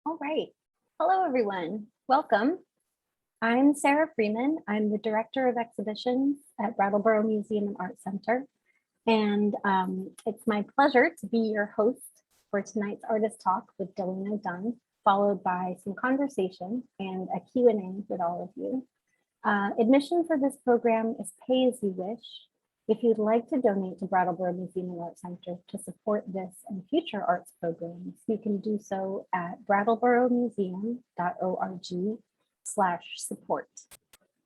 All right. Hello, everyone. Welcome. I'm Sarah Freeman. I'm the Director of Exhibitions at Brattleboro Museum and Art Center. And it's my pleasure to be your host for tonight's artist talk with Delano Dunn, followed by some conversation and a Q&A with all of you. Admission for this program is pay as you wish. If you'd like to donate to Brattleboro Museum and Art Center to support this and future arts programs, you can do so at brattleboromuseum.org/support.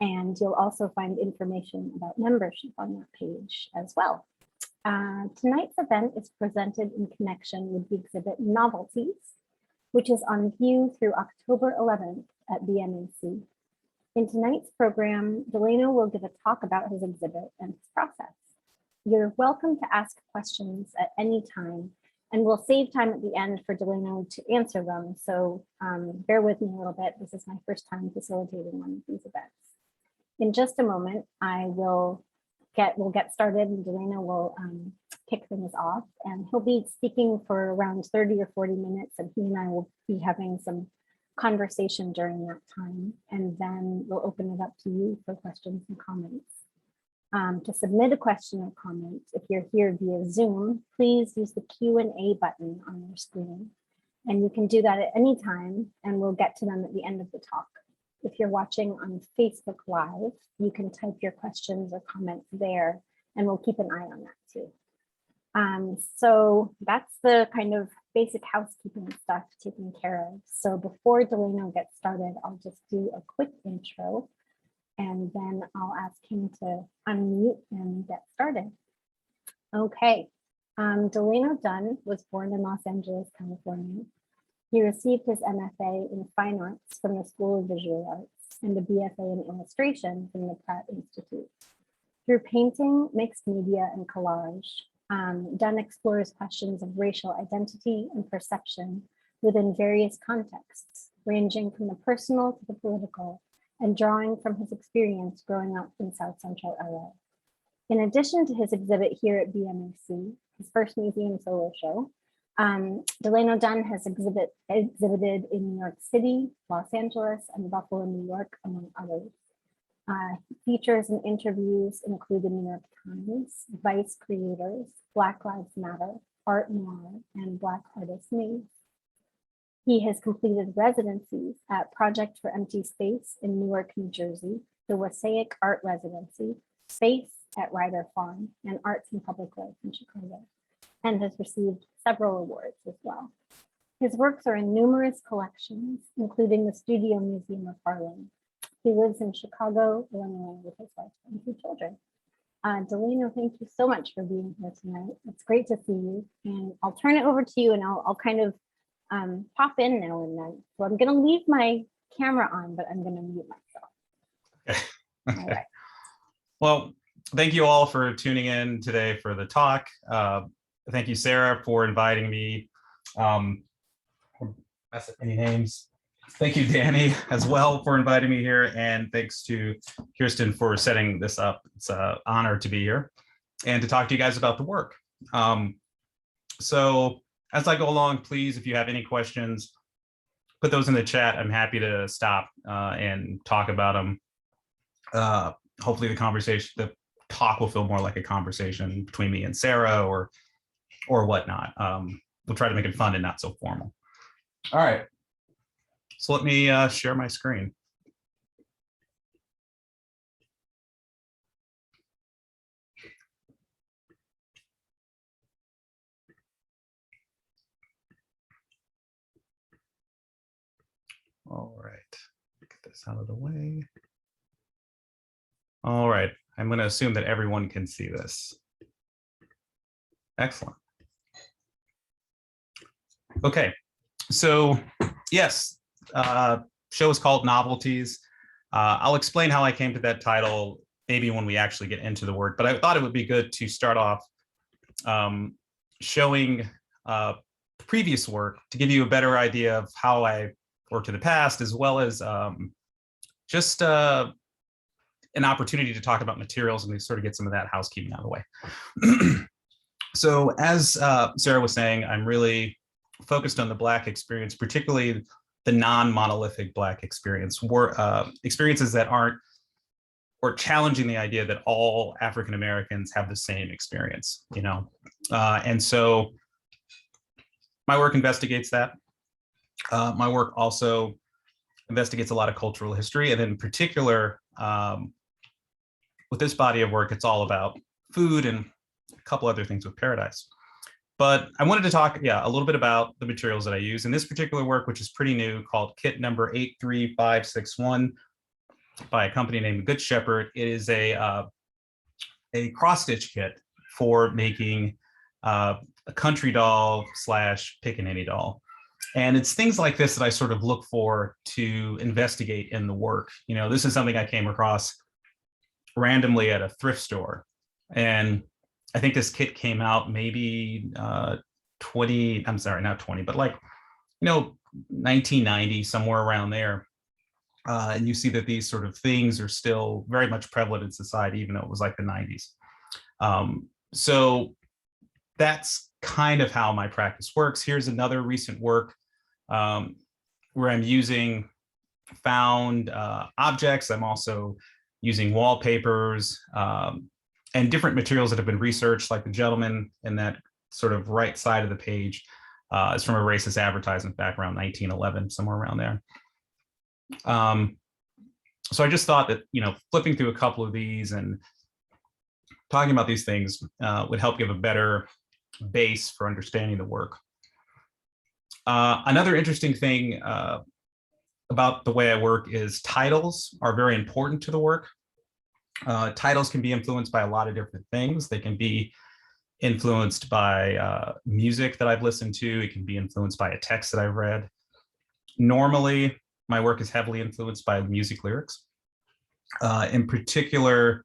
And you'll also find information about membership on that page as well. Tonight's event is presented in connection with the exhibit Novelties, which is on view through October 11th at BMAC. In tonight's program, Delano will give a talk about his exhibit and his process. You're welcome to ask questions at any time, and we'll save time at the end for Delano to answer them. So bear with me a little bit. This is my first time facilitating one of these events. In just a moment, we'll get started and Delano will kick things off, and he'll be speaking for around 30 or 40 minutes, and he and I will be having some conversation during that time, and then we'll open it up to you for questions and comments. To submit a question or comment, if you're here via Zoom, please use the Q&A button on your screen, and you can do that at any time, and we'll get to them at the end of the talk. If you're watching on Facebook Live, you can type your questions or comments there, and we'll keep an eye on that too. So that's the kind of basic housekeeping stuff taken care of. So before Delano gets started, I'll just do a quick intro, and then I'll ask him to unmute and get started. Okay, Delano Dunn was born in Los Angeles, California. He received his MFA in Fine Arts from the School of Visual Arts and a BFA in Illustration from the Pratt Institute. Through painting, mixed media, and collage, Dunn explores questions of racial identity and perception within various contexts, ranging from the personal to the political, and drawing from his experience growing up in South Central LA. In addition to his exhibit here at BMAC, his first museum solo show, Delano Dunn has exhibited in New York City, Los Angeles, and Buffalo, New York, among others. Features and interviews include the New York Times, Vice Creators, Black Lives Matter, Art Noir, and Black Artists News. He has completed residencies at Project for Empty Space in Newark, New Jersey, the Wassaic Art Residency, Space at Ryder Farm, and Arts and Public Life in Chicago, and has received several awards as well. His works are in numerous collections, including the Studio Museum of Harlem. He lives in Chicago, Illinois, with his wife and 2 children. Delano, thank you so much for being here tonight. It's great to see you, and I'll turn it over to you, and I'll kind of pop in now and then. So I'm going to leave my camera on, but I'm going to mute myself. Okay. All right. Well, thank you all for tuning in today for the talk. Thank you, Sarah, for inviting me. Mess up any names. Thank you, Danny, as well, for inviting me here. And thanks to Kirsten for setting this up. It's an honor to be here and to talk to you guys about the work. So as I go along, please, if you have any questions, put those in the chat. I'm happy to stop and talk about them. Hopefully the talk will feel more like a conversation between me and Sarah or whatnot. We'll try to make it fun and not so formal. All right. So let me share my screen. All right, get this out of the way. All right, I'm going to assume that everyone can see this. Excellent. Okay, so yes, show is called Novelties. I'll explain how I came to that title maybe when we actually get into the work, but I thought it would be good to start off showing previous work to give you a better idea of how I worked in the past, as well as just an opportunity to talk about materials and to sort of get some of that housekeeping out of the way. So as Sarah was saying, I'm really focused on the Black experience, particularly the non-monolithic Black experience, experiences that aren't, or challenging the idea that all African Americans have the same experience, you know? And so my work investigates that. My work also investigates a lot of cultural history, and in particular, with this body of work, it's all about food and a couple other things with Paradise. But I wanted to talk, a little bit about the materials that I use in this particular work, which is pretty new, called kit number 83561 by a company named Good Shepherd. It is a cross-stitch kit for making a country doll / pickaninny doll. And it's things like this that I sort of look for to investigate in the work. You know, this is something I came across randomly at a thrift store. And I think this kit came out maybe 20, I'm sorry, not 20, but like, 1990, somewhere around there. And you see that these sort of things are still very much prevalent in society, even though it was like the 90s. So that's kind of how my practice works. Here's another recent work where I'm using found objects. I'm also using wallpapers and different materials that have been researched, like the gentleman in that sort of right side of the page is from a racist advertisement back around 1911, somewhere around there. So I just thought that, flipping through a couple of these and talking about these things would help give a better base for understanding the work. Another interesting thing about the way I work is titles are very important to the work. Titles can be influenced by a lot of different things. They can be influenced by music that I've listened to. It can be influenced by a text that I've read. Normally, my work is heavily influenced by music lyrics. In particular,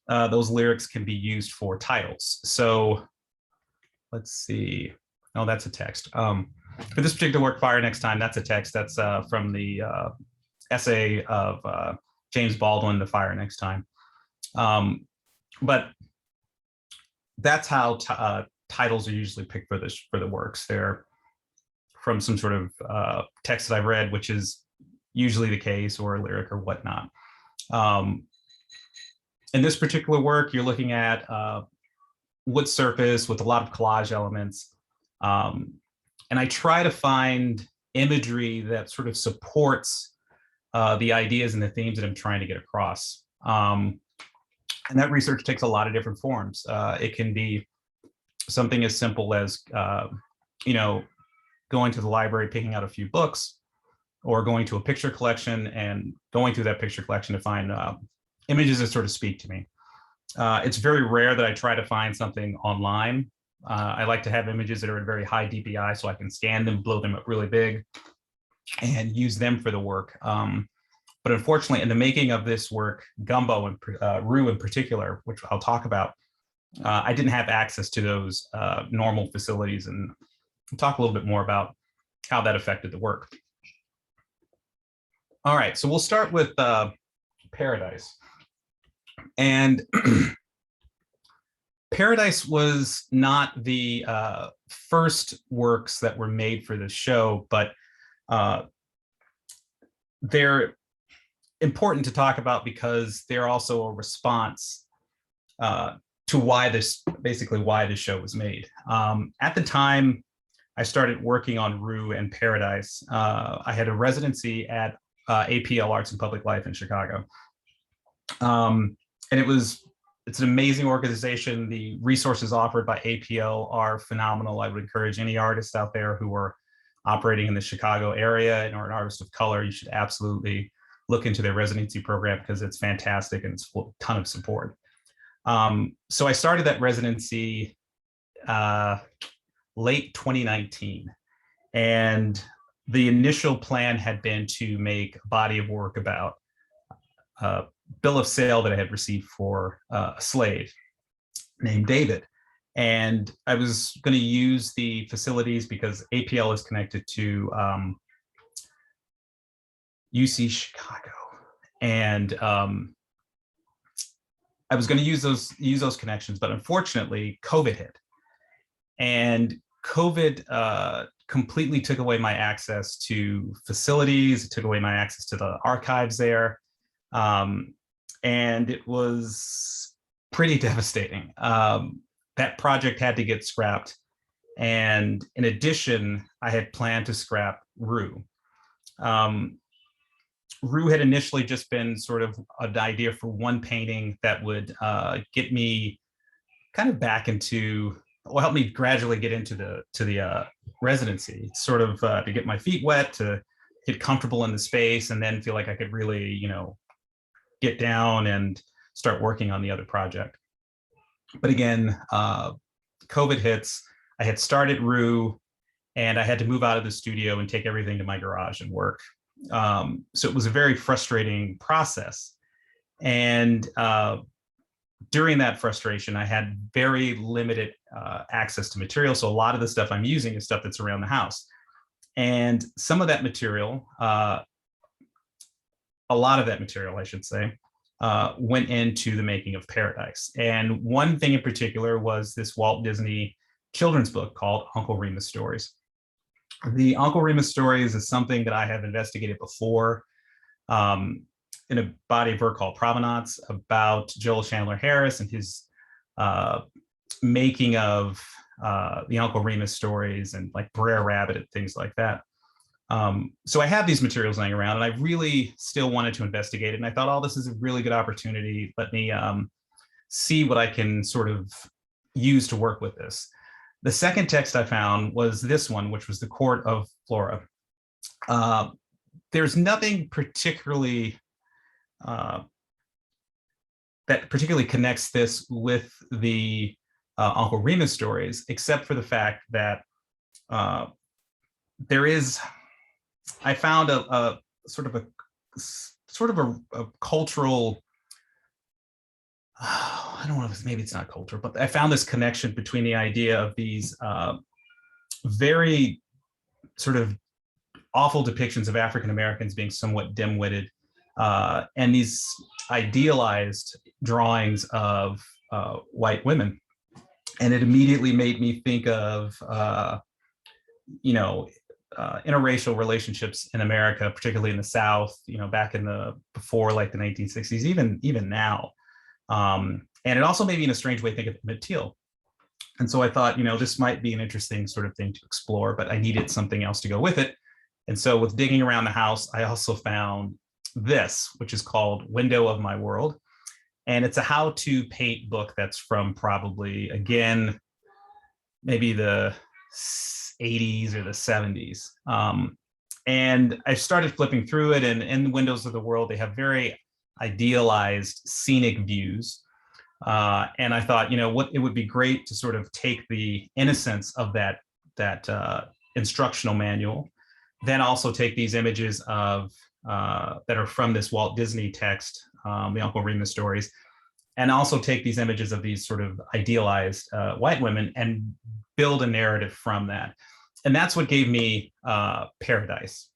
those lyrics can be used for titles. So let's see. Oh, that's a text. For this particular work, Fire Next Time, that's a text. That's from the essay of James Baldwin, The Fire Next Time. But that's how titles are usually picked for the works. They're from some sort of text that I've read, which is usually the case, or a lyric or whatnot. In this particular work, you're looking at wood surface with a lot of collage elements. And I try to find imagery that sort of supports the ideas and the themes that I'm trying to get across. And that research takes a lot of different forms. It can be something as simple as, going to the library, picking out a few books, or going to a picture collection and going through that picture collection to find images that sort of speak to me. It's very rare that I try to find something online. I like to have images that are at very high DPI so I can scan them, blow them up really big, and use them for the work. But unfortunately, in the making of this work, Gumbo and Rue in particular, which I'll talk about, I didn't have access to those normal facilities, and I'll talk a little bit more about how that affected the work. All right, so we'll start with Paradise. And Paradise was not the first works that were made for this show, but they're important to talk about because they're also a response to why this show was made. At the time I started working on Rue and Paradise, I had a residency at APL Arts and Public Life in Chicago. And it's an amazing organization. The resources offered by APL are phenomenal. I would encourage any artists out there who are operating in the Chicago area and are an artist of color, you should absolutely look into their residency program because it's fantastic and it's full of a ton of support. So I started that residency late 2019. And the initial plan had been to make a body of work about bill of sale that I had received for a slave named David. And I was going to use the facilities because APL is connected to UC Chicago. And I was going to use those connections, but unfortunately COVID hit. And COVID completely took away my access to facilities, it took away my access to the archives there. And it was pretty devastating. That project had to get scrapped. And in addition, I had planned to scrap Rue. Rue had initially just been sort of an idea for one painting that would get me kind of back into, well, help me gradually get into the residency, sort of to get my feet wet, to get comfortable in the space, and then feel like I could really, you know, get down and start working on the other project. But again, COVID hits. I had started Rue, and I had to move out of the studio and take everything to my garage and work. So it was a very frustrating process. And during that frustration, I had very limited access to material. So a lot of the stuff I'm using is stuff that's around the house. And some of that material, a lot of that material, I should say, went into the making of Paradise. And one thing in particular was this Walt Disney children's book called Uncle Remus Stories. The Uncle Remus Stories is something that I have investigated before in a body of work called Provenance about Joel Chandler Harris and his making of the Uncle Remus stories and like Brer Rabbit and things like that. So I have these materials laying around, and I really still wanted to investigate it. And I thought, oh, this is a really good opportunity. Let me see what I can sort of use to work with this. The second text I found was this one, which was the Court of Flora. There's nothing particularly that particularly connects this with the Uncle Remus stories, except for the fact that there is, I found a sort of a cultural, I don't know if maybe it's not culture, but I found this connection between the idea of these very sort of awful depictions of African Americans being somewhat dim-witted, and these idealized drawings of white women. And it immediately made me think of, you know, interracial relationships in America, particularly in the South, you know, back in before like the 1960s, even now. And it also made me in a strange way think of Emmett Till. And so I thought, you know, this might be an interesting sort of thing to explore, but I needed something else to go with it. And so with digging around the house, I also found this, which is called Window of My World. And it's a how-to paint book that's from probably, again, maybe the 80s or the 70s. And I started flipping through it, and in Windows of the World, they have very idealized scenic views. And I thought, you know, what it would be great to sort of take the innocence of that instructional manual, then also take these images of that are from this Walt Disney text, the Uncle Remus stories, and also take these images of these sort of idealized white women and build a narrative from that. And that's what gave me Paradise.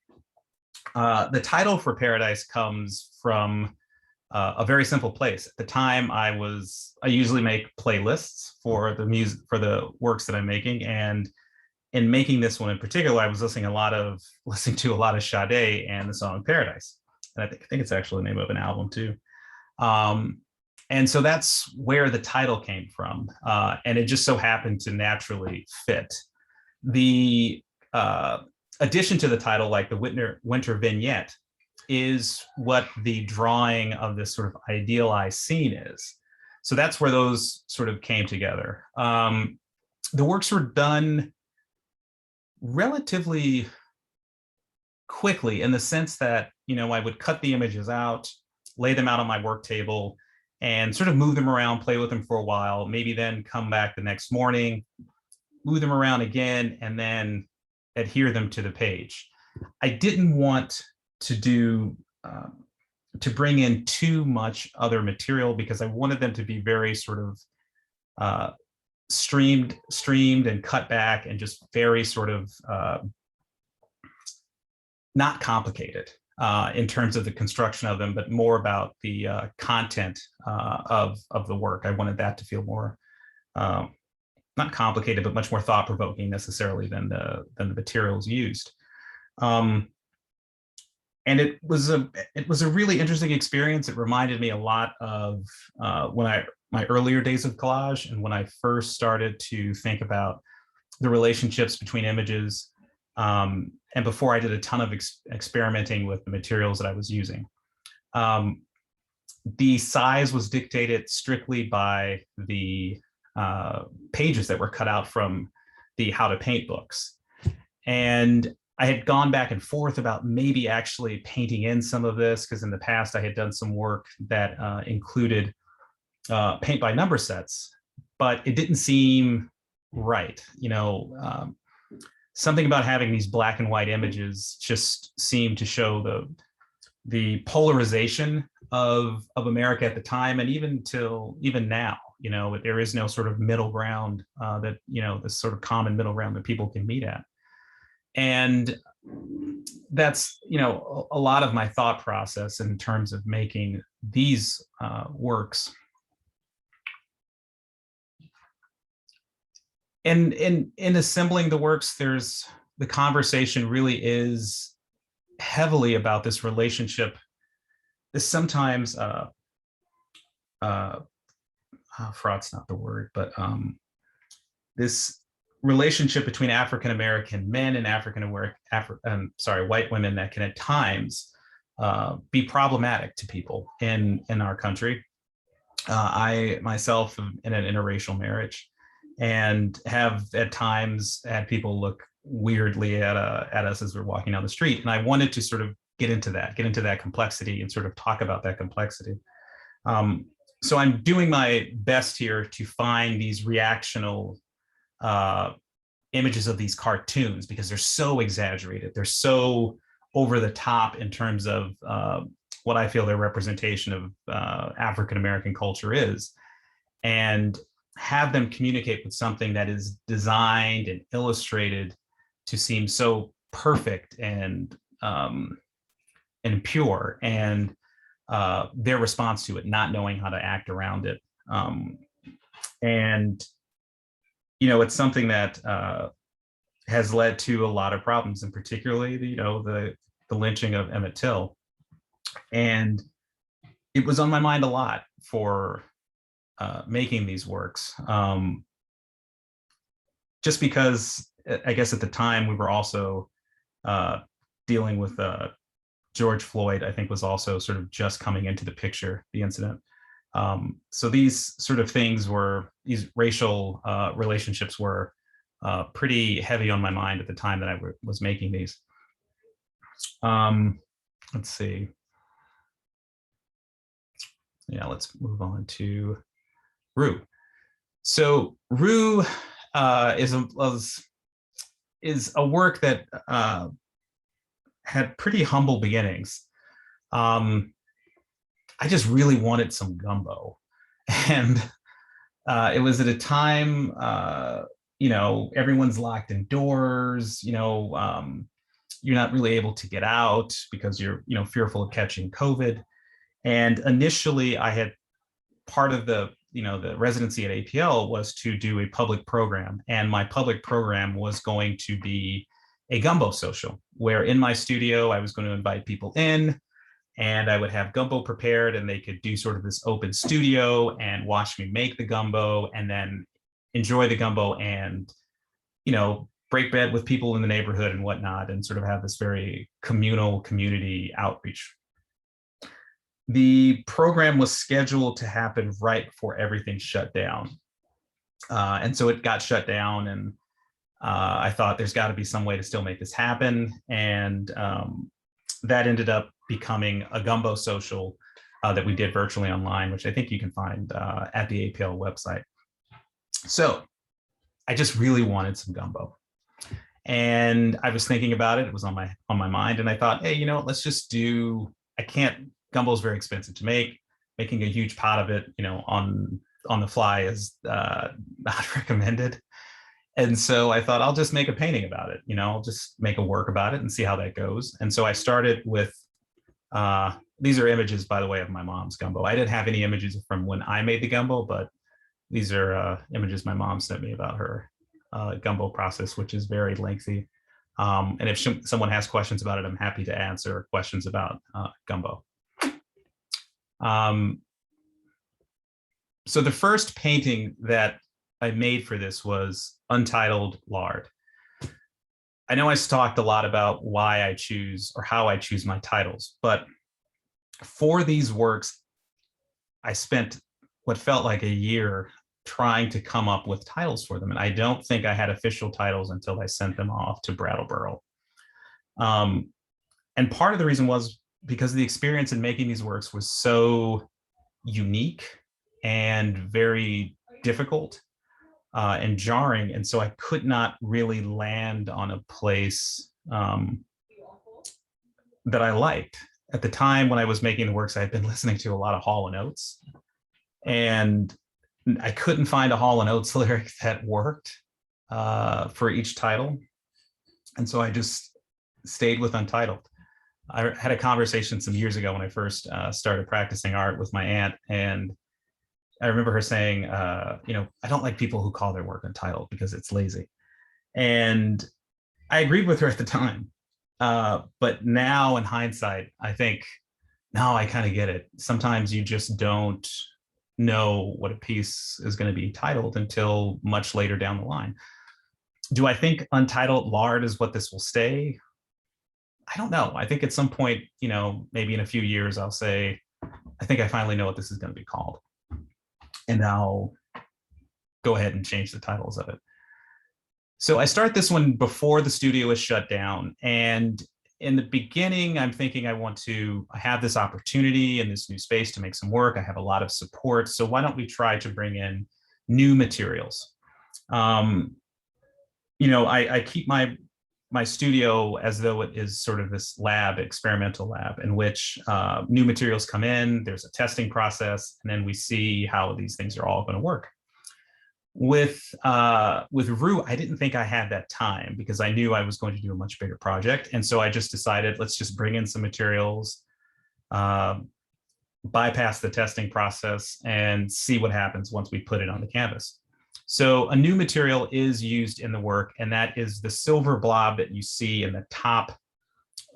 The title for Paradise comes from a very simple place. At the time, I usually make playlists for the music, for the works that I'm making, and in making this one in particular, I was listening to a lot of Sade and the song Paradise. And I think it's actually the name of an album too. And so that's where the title came from. And it just so happened to naturally fit. The addition to the title, like the winter vignette, is what the drawing of this sort of idealized scene is. So that's where those sort of came together. The works were done relatively quickly in the sense that, you know, I would cut the images out, lay them out on my work table, and sort of move them around, play with them for a while, maybe then come back the next morning, move them around again, and then adhere them to the page. I didn't want to to bring in too much other material because I wanted them to be very sort of streamed and cut back and just very sort of not complicated in terms of the construction of them, but more about the content of the work. I wanted that to feel more not complicated, but much more thought-provoking necessarily than the materials used. And it was a really interesting experience. It reminded me a lot of my earlier days of collage, and when I first started to think about the relationships between images, and before I did a ton of experimenting with the materials that I was using. The size was dictated strictly by the pages that were cut out from the How to Paint books. And I had gone back and forth about maybe actually painting in some of this, because in the past I had done some work that included paint by number sets, but it didn't seem right. Something about having these black and white images just seemed to show the polarization of America at the time, and even now. There is no sort of middle ground this sort of common middle ground that people can meet at. And that's, a lot of my thought process in terms of making these works. And in assembling the works, the conversation really is heavily about this relationship, this sometimes fraud's not the word, but this relationship between African-American men and white women that can at times be problematic to people in our country. I myself am in an interracial marriage and have at times had people look weirdly at us as we're walking down the street. And I wanted to sort of get into that complexity and sort of talk about that complexity. So I'm doing my best here to find these reactional images of these cartoons, because they're so exaggerated. They're so over the top in terms of what I feel their representation of African-American culture is, and have them communicate with something that is designed and illustrated to seem so perfect and pure, and their response to it, not knowing how to act around it. And it's something that has led to a lot of problems, and particularly the lynching of Emmett Till. And it was on my mind a lot for making these works, just because I guess at the time we were also dealing with George Floyd, I think, was also sort of just coming into the picture, the incident. So these sort of things these racial relationships were pretty heavy on my mind at the time that I was making these. Let's see. Yeah, let's move on to Rue. So Rue is a work that had pretty humble beginnings. I just really wanted some gumbo, and it was at a time everyone's locked indoors. You're not really able to get out because you're fearful of catching COVID. And initially, I had part of the residency at APL was to do a public program, and my public program was going to be a gumbo social, where in my studio I was going to invite people in, and I would have gumbo prepared, and they could do sort of this open studio and watch me make the gumbo, and then enjoy the gumbo and break bread with people in the neighborhood and whatnot, and sort of have this very communal community outreach. The program was scheduled to happen right before everything shut down. And so it got shut down, and I thought there's got to be some way to still make this happen. And that ended up becoming a gumbo social that we did virtually online, which I think you can find at the APL website. So I just really wanted some gumbo. And I was thinking about it. It was on my mind. And I thought, hey, let's just do, gumbo is very expensive to make. Making a huge pot of it, on the fly is not recommended. And so I thought I'll just make a painting about it. I'll just make a work about it and see how that goes. And so I started with, these are images, by the way, of my mom's gumbo. I didn't have any images from when I made the gumbo, but these are images my mom sent me about her Gumbo process, which is very lengthy. And if someone has questions about it, I'm happy to answer questions about Gumbo. So the first painting that I made for this was Untitled Lard. I know I talked a lot about why I choose or how I choose my titles, but for these works, I spent what felt like a year trying to come up with titles for them. And I don't think I had official titles until I sent them off to Brattleboro. And part of the reason was because the experience in making these works was so unique and very difficult and jarring. And so I could not really land on a place that I liked. At the time when I was making the works, I had been listening to a lot of Hall & Oates, and I couldn't find a Hall & Oates lyric that worked for each title. And so I just stayed with Untitled. I had a conversation some years ago when I first started practicing art with my aunt, and I remember her saying, you know, I don't like people who call their work Untitled because it's lazy. And I agreed with her at the time. But now in hindsight, I think, now I kind of get it. Sometimes you just don't know what a piece is going to be titled until much later down the line. Do I think Untitled Lard is what this will stay? I don't know. I think at some point, you know, maybe in a few years, I'll say, I think I finally know what this is going to be called. And I'll go ahead and change the titles of it. So I start this one before the studio is shut down. And in the beginning, I'm thinking I want to have this opportunity in this new space to make some work. I have a lot of support. So why don't we try to bring in new materials? You know, I keep my studio as though it is sort of this lab, experimental lab, in which new materials come in, there's a testing process, and then we see how these things are all going to work. With Rue, I didn't think I had that time because I knew I was going to do a much bigger project. And so I just decided, let's just bring in some materials, bypass the testing process, and see what happens once we put it on the canvas. So a new material is used in the work, and that is the silver blob that you see in the top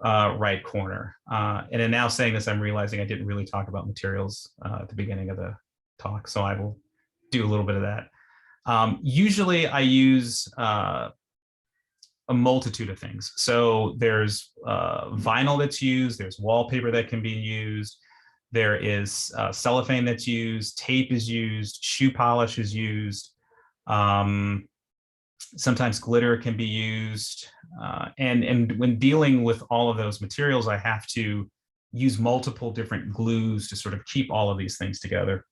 right corner. And in now saying this, I'm realizing I didn't really talk about materials at the beginning of the talk, so I will do a little bit of that. Usually I use a multitude of things. So there's vinyl that's used, there's wallpaper that can be used, there is cellophane that's used, tape is used, shoe polish is used, sometimes glitter can be used. And when dealing with all of those materials, I have to use multiple different glues to sort of keep all of these things together.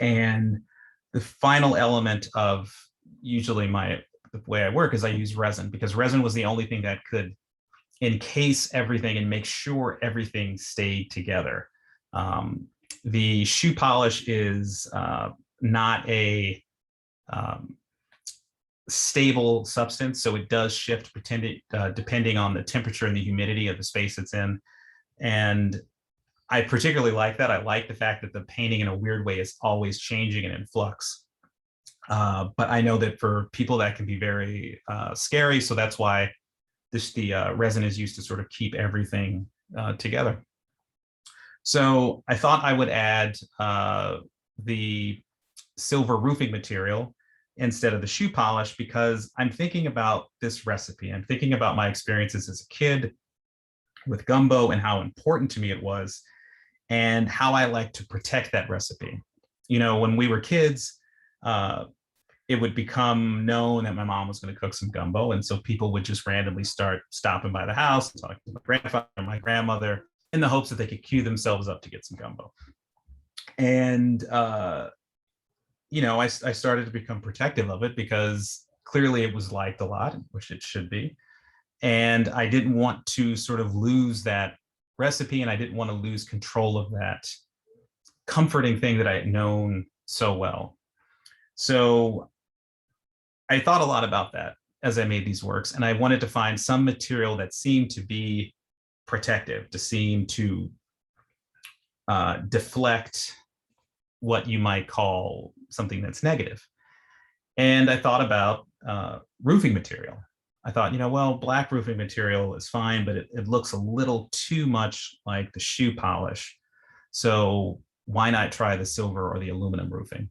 And the final element of usually the way I work is I use resin, because resin was the only thing that could encase everything and make sure everything stayed together. The shoe polish is not a stable substance, so it does shift depending on the temperature and the humidity of the space it's in. And I particularly like that. I like the fact that the painting in a weird way is always changing and in flux. But I know that for people that can be very scary. So that's why the resin is used to sort of keep everything together. So I thought I would add the silver roofing material instead of the shoe polish, because I'm thinking about this recipe. I'm thinking about my experiences as a kid with Gumbo and how important to me it was, and how I like to protect that recipe. You know, when we were kids, it would become known that my mom was going to cook some Gumbo. And so people would just randomly start stopping by the house and talking to my grandfather and my grandmother in the hopes that they could cue themselves up to get some Gumbo. And, you know, I started to become protective of it because clearly it was liked a lot, which it should be. And I didn't want to sort of lose that recipe, and I didn't want to lose control of that comforting thing that I had known so well. So I thought a lot about that as I made these works, and I wanted to find some material that seemed to be protective, to seem to deflect what you might call something that's negative. And I thought about roofing material. I thought, well, black roofing material is fine, but it looks a little too much like the shoe polish. So why not try the silver or the aluminum roofing?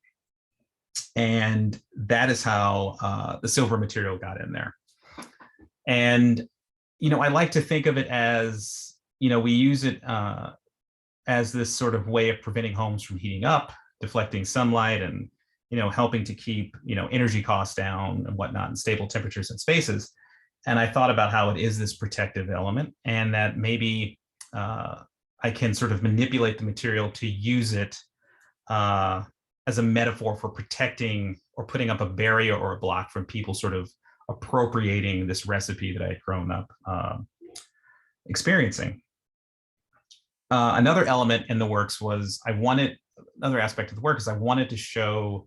And that is how the silver material got in there. And, I like to think of it as, we use it as this sort of way of preventing homes from heating up, deflecting sunlight, and, helping to keep, energy costs down and whatnot, and stable temperatures and spaces. And I thought about how it is this protective element, and that maybe I can sort of manipulate the material to use it as a metaphor for protecting or putting up a barrier or a block from people sort of appropriating this recipe that I had grown up experiencing. Another element in the works was another aspect of the work is I wanted to show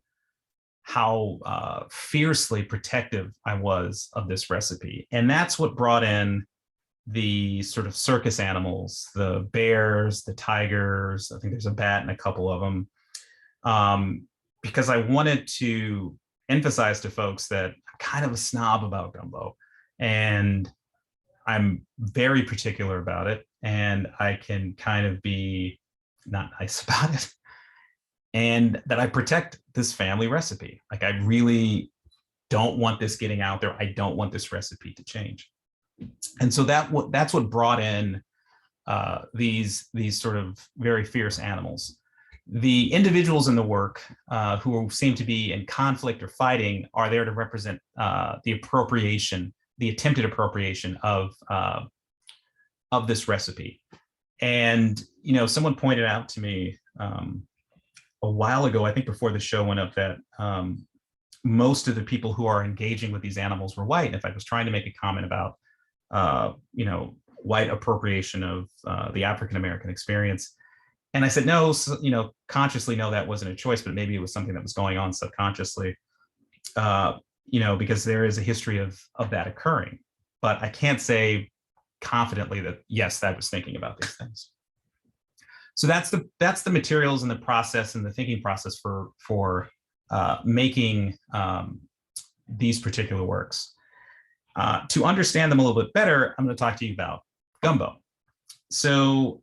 how fiercely protective I was of this recipe. And that's what brought in the sort of circus animals, the bears, the tigers. I think there's a bat and a couple of them. Because I wanted to emphasize to folks that I'm kind of a snob about Gumbo, and I'm very particular about it, and I can kind of be not nice about it, and that I protect this family recipe. Like, I really don't want this getting out there. I don't want this recipe to change. And so that's what brought in these sort of very fierce animals. The individuals in the work who seem to be in conflict or fighting are there to represent the attempted appropriation of this recipe. And, someone pointed out to me a while ago, I think before the show went up, that most of the people who are engaging with these animals were white. If I was trying to make a comment about, white appropriation of the African-American experience, and I said, no, consciously, no, that wasn't a choice, but maybe it was something that was going on subconsciously, because there is a history of that occurring. But I can't say confidently that, yes, I was thinking about these things. So that's the materials and the process and the thinking process for making these particular works. To understand them a little bit better, I'm going to talk to you about Gumbo. So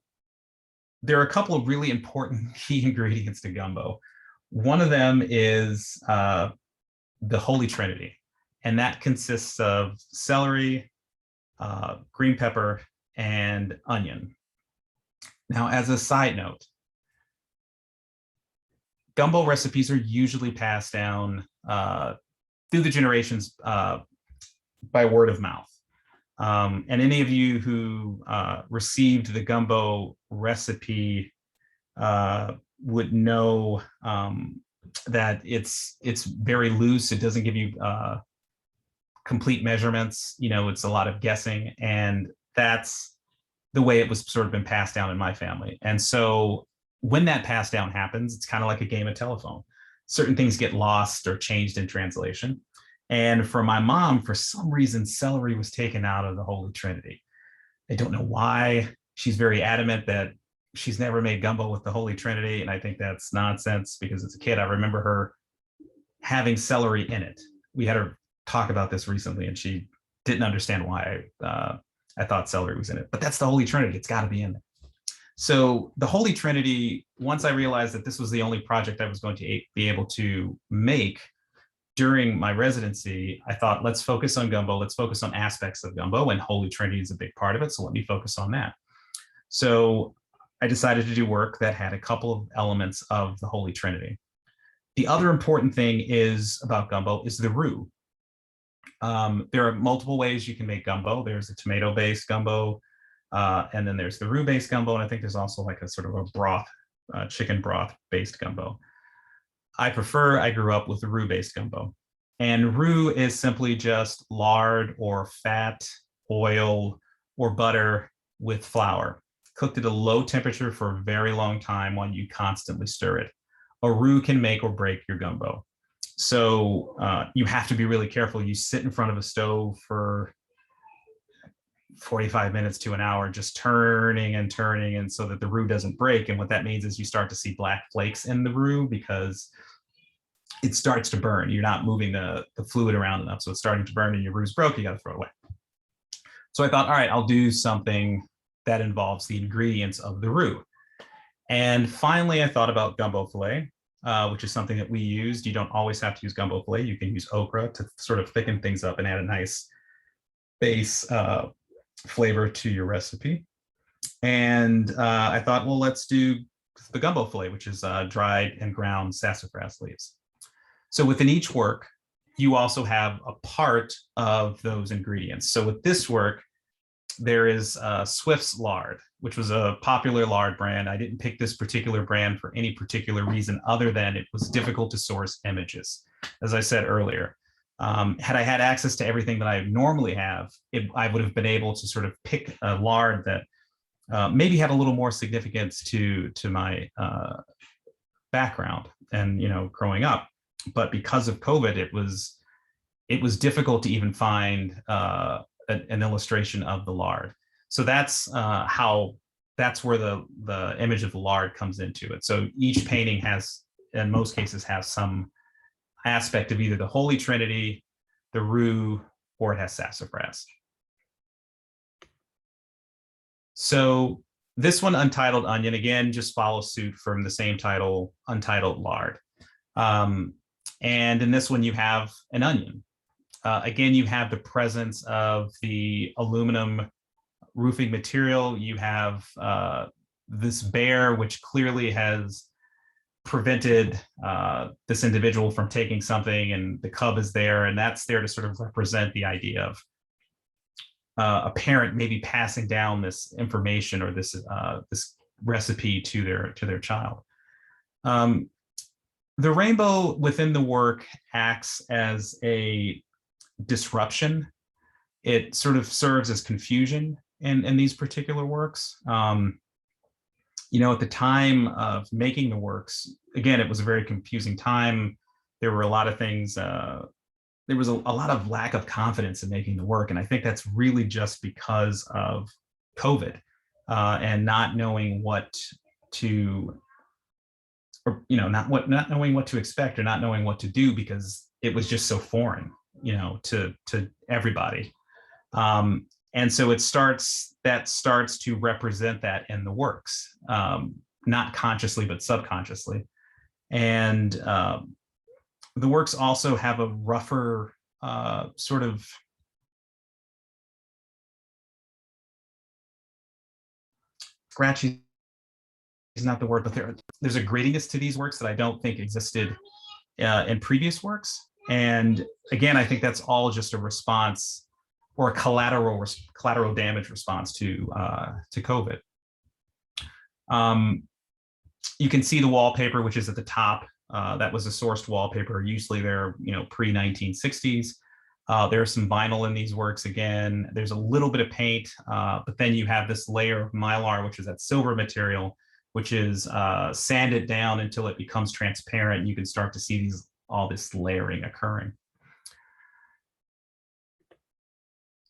there are a couple of really important key ingredients to Gumbo. One of them is the Holy Trinity, and that consists of celery, green pepper, and onion. Now, as a side note, Gumbo recipes are usually passed down through the generations by word of mouth. And any of you who received the Gumbo recipe would know that it's very loose. It doesn't give you complete measurements. It's a lot of guessing, and that's the way it was sort of been passed down in my family. And so when that pass down happens, it's kind of like a game of telephone. Certain things get lost or changed in translation. And for my mom, for some reason, celery was taken out of the Holy Trinity. I don't know why. She's very adamant that she's never made Gumbo with the Holy Trinity. And I think that's nonsense, because as a kid, I remember her having celery in it. We had her talk about this recently, and she didn't understand why I thought celery was in it. But that's the Holy Trinity. It's got to be in there. So the Holy Trinity, once I realized that this was the only project I was going to be able to make during my residency, I thought, let's focus on Gumbo. Let's focus on aspects of Gumbo, and Holy Trinity is a big part of it. So let me focus on that. So I decided to do work that had a couple of elements of the Holy Trinity. The other important thing about Gumbo is the roux. There are multiple ways you can make Gumbo. There's a tomato-based Gumbo, and then there's the roux-based Gumbo, and I think there's also like a sort of a broth, chicken broth-based Gumbo. I grew up with the roux-based Gumbo. And roux is simply just lard or fat, oil, or butter with flour, cooked at a low temperature for a very long time while you constantly stir it. A roux can make or break your Gumbo. So you have to be really careful. You sit in front of a stove for 45 minutes to an hour, just turning and turning, and so that the roux doesn't break. And what that means is you start to see black flakes in the roux because it starts to burn. You're not moving the fluid around enough. So it's starting to burn and your roux broke, you got to throw it away. So I thought, all right, I'll do something that involves the ingredients of the roux. And finally, I thought about gumbo filet, which is something that we used. You don't always have to use gumbo filet. You can use okra to sort of thicken things up and add a nice base flavor to your recipe. And I thought, well, let's do the gumbo filet, which is dried and ground sassafras leaves. So within each work, you also have a part of those ingredients. So with this work, there is Swift's lard, which was a popular lard brand. I didn't pick this particular brand for any particular reason other than it was difficult to source images. As I said earlier, had I had access to everything that I normally have, I would have been able to sort of pick a lard that maybe had a little more significance to my background and, you know, growing up. But because of COVID, it was difficult to even find an illustration of the lard. So that's where the image of the lard comes into it. So each painting has, in most cases, has some aspect of either the Holy Trinity, the roux, or it has sassafras. So this one, Untitled Onion, again, just follows suit from the same title, Untitled Lard. And in this one, you have an onion. Again, you have the presence of the aluminum roofing material. You have this bear, which clearly has prevented this individual from taking something, and the cub is there, and that's there to sort of represent the idea of a parent maybe passing down this information or this recipe to their child. The rainbow within the work acts as a disruption. It sort of serves as confusion in these particular works. You know, at the time of making the works, again, it was a very confusing time. There were a lot of things, there was a lot of lack of confidence in making the work. And I think that's really just because of COVID and not knowing what to, or, you know, not knowing what to expect or not knowing what to do because it was just so foreign, you know, to everybody. And so that starts to represent that in the works, not consciously, but subconsciously. And the works also have a rougher sort of scratchy is not the word, but there's a grittiness to these works that I don't think existed in previous works. And again, I think that's all just a response or a collateral damage response to COVID. You can see the wallpaper, which is at the top. That was a sourced wallpaper. Usually they're, you know, pre-1960s. There's some vinyl in these works again. There's a little bit of paint, but then you have this layer of mylar, which is that silver material, which is sanded down until it becomes transparent. You can start to see all this layering occurring.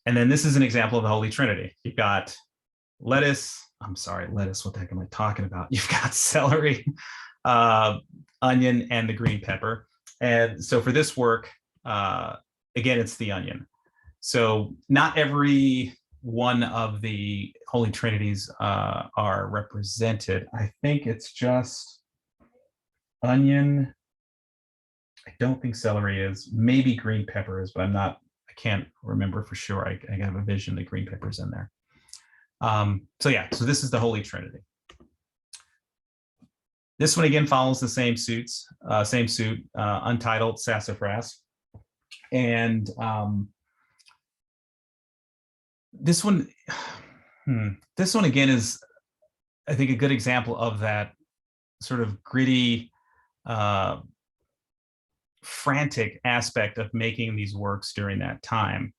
And then this is an example of the Holy Trinity. You've got lettuce, what the heck am I talking about? You've got celery, onion, and the green pepper. And so for this work, again, it's the onion. So not every one of the Holy Trinities are represented. I think it's just onion. I don't think celery is. Maybe green pepper is, but I can't remember for sure. I have a vision that green pepper's in there. So yeah, so this is the Holy Trinity. This one again follows the same suit, Untitled Sassafras. And this one again is, I think, a good example of that sort of gritty, frantic aspect of making these works during that time.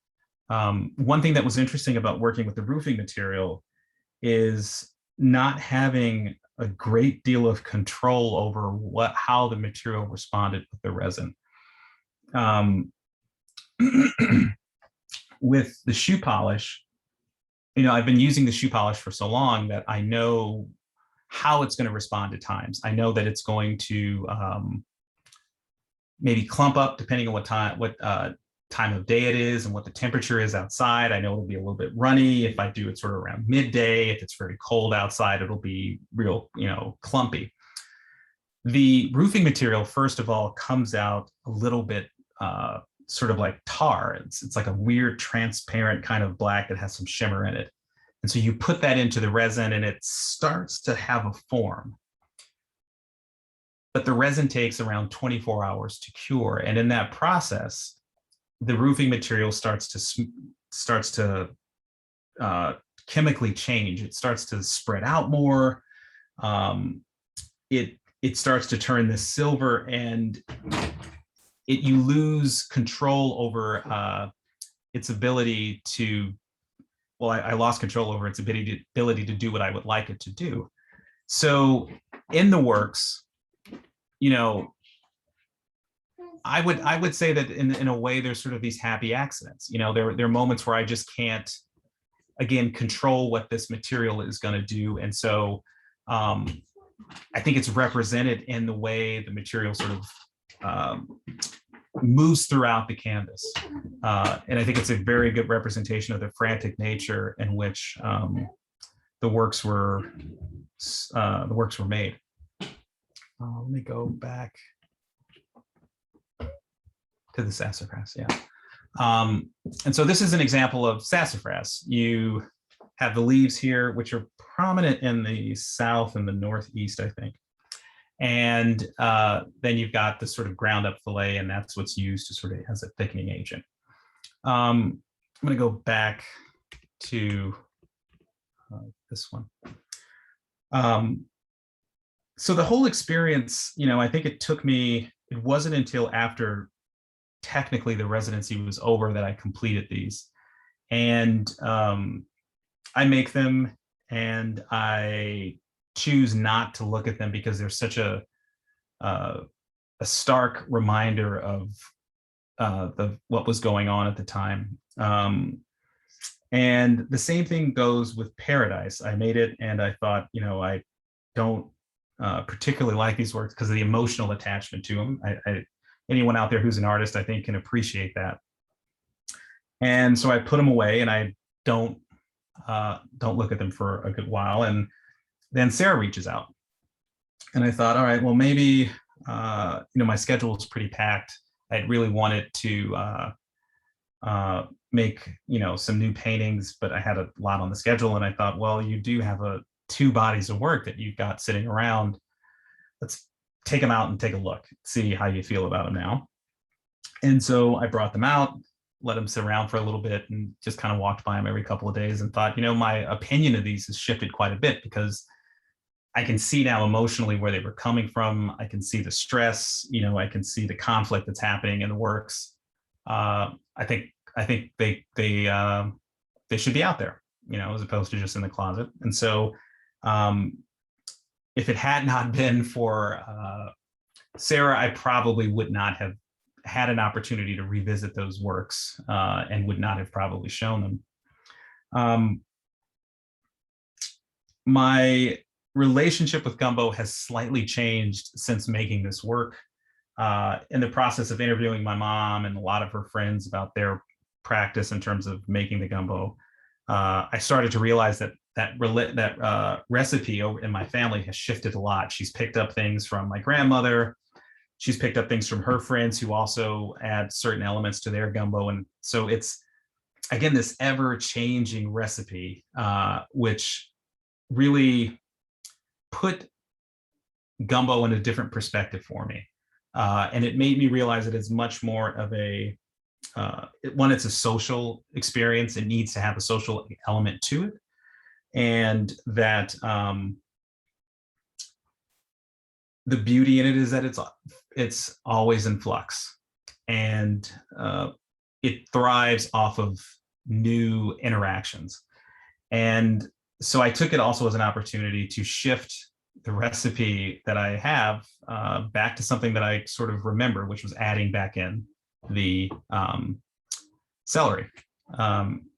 One thing that was interesting about working with the roofing material is not having a great deal of control over how the material responded with the resin. With the shoe polish, I've been using the shoe polish for so long that I know how it's going to respond at times. I know that it's going to maybe clump up depending on what time of day it is and what the temperature is outside. I know it'll be a little bit runny if I do it sort of around midday. If it's very cold outside, it'll be real, clumpy. The roofing material, first of all, comes out a little bit sort of like tar. It's like a weird transparent kind of black that has some shimmer in it. And so you put that into the resin and it starts to have a form. But the resin takes around 24 hours to cure. And in that process, the roofing material starts to chemically change. It starts to spread out more. It starts to turn this silver, and you lose control over its ability to. Well, I lost control over its ability to do what I would like it to do. So in the works, I would say that in a way there's sort of these happy accidents. There are moments where I just can't, again, control what this material is going to do, and so I think it's represented in the way the material sort of moves throughout the canvas, and I think it's a very good representation of the frantic nature in which the works were made. Let me go back to the sassafras, yeah. And so this is an example of sassafras. You have the leaves here, which are prominent in the south and the northeast, I think. And then you've got this sort of ground up fillet, and that's what's used to sort of as a thickening agent. I'm going to go back to this one. So the whole experience, I think it wasn't until after technically the residency was over that I completed these. And I make them and I choose not to look at them because they're such a stark reminder of what was going on at the time. And the same thing goes with Paradise. I made it and I thought, I don't particularly like these works because of the emotional attachment to them. Anyone out there who's an artist, I think, can appreciate that. And so I put them away and I don't look at them for a good while. And then Sarah reaches out and I thought, all right, well, maybe, my schedule is pretty packed. I'd really wanted to make, some new paintings, but I had a lot on the schedule. And I thought, well, you do have two bodies of work that you've got sitting around. Let's take them out and take a look, see how you feel about them now. And so I brought them out, let them sit around for a little bit, and just kind of walked by them every couple of days and thought, my opinion of these has shifted quite a bit because I can see now emotionally where they were coming from. I can see the stress, I can see the conflict that's happening in the works. I think they should be out there, as opposed to just in the closet. And so if it had not been for Sarah, I probably would not have had an opportunity to revisit those works and would not have probably shown them. My relationship with Gumbo has slightly changed since making this work. In the process of interviewing my mom and a lot of her friends about their practice in terms of making the Gumbo, I started to realize that recipe in my family has shifted a lot. She's picked up things from my grandmother. She's picked up things from her friends who also add certain elements to their Gumbo. And so it's, again, this ever-changing recipe, which really put Gumbo in a different perspective for me. And it made me realize that it's much more of it's a social experience. It needs to have a social element to it. And that the beauty in it is that it's always in flux, and it thrives off of new interactions. And so I took it also as an opportunity to shift the recipe that I have back to something that I sort of remember, which was adding back in the celery.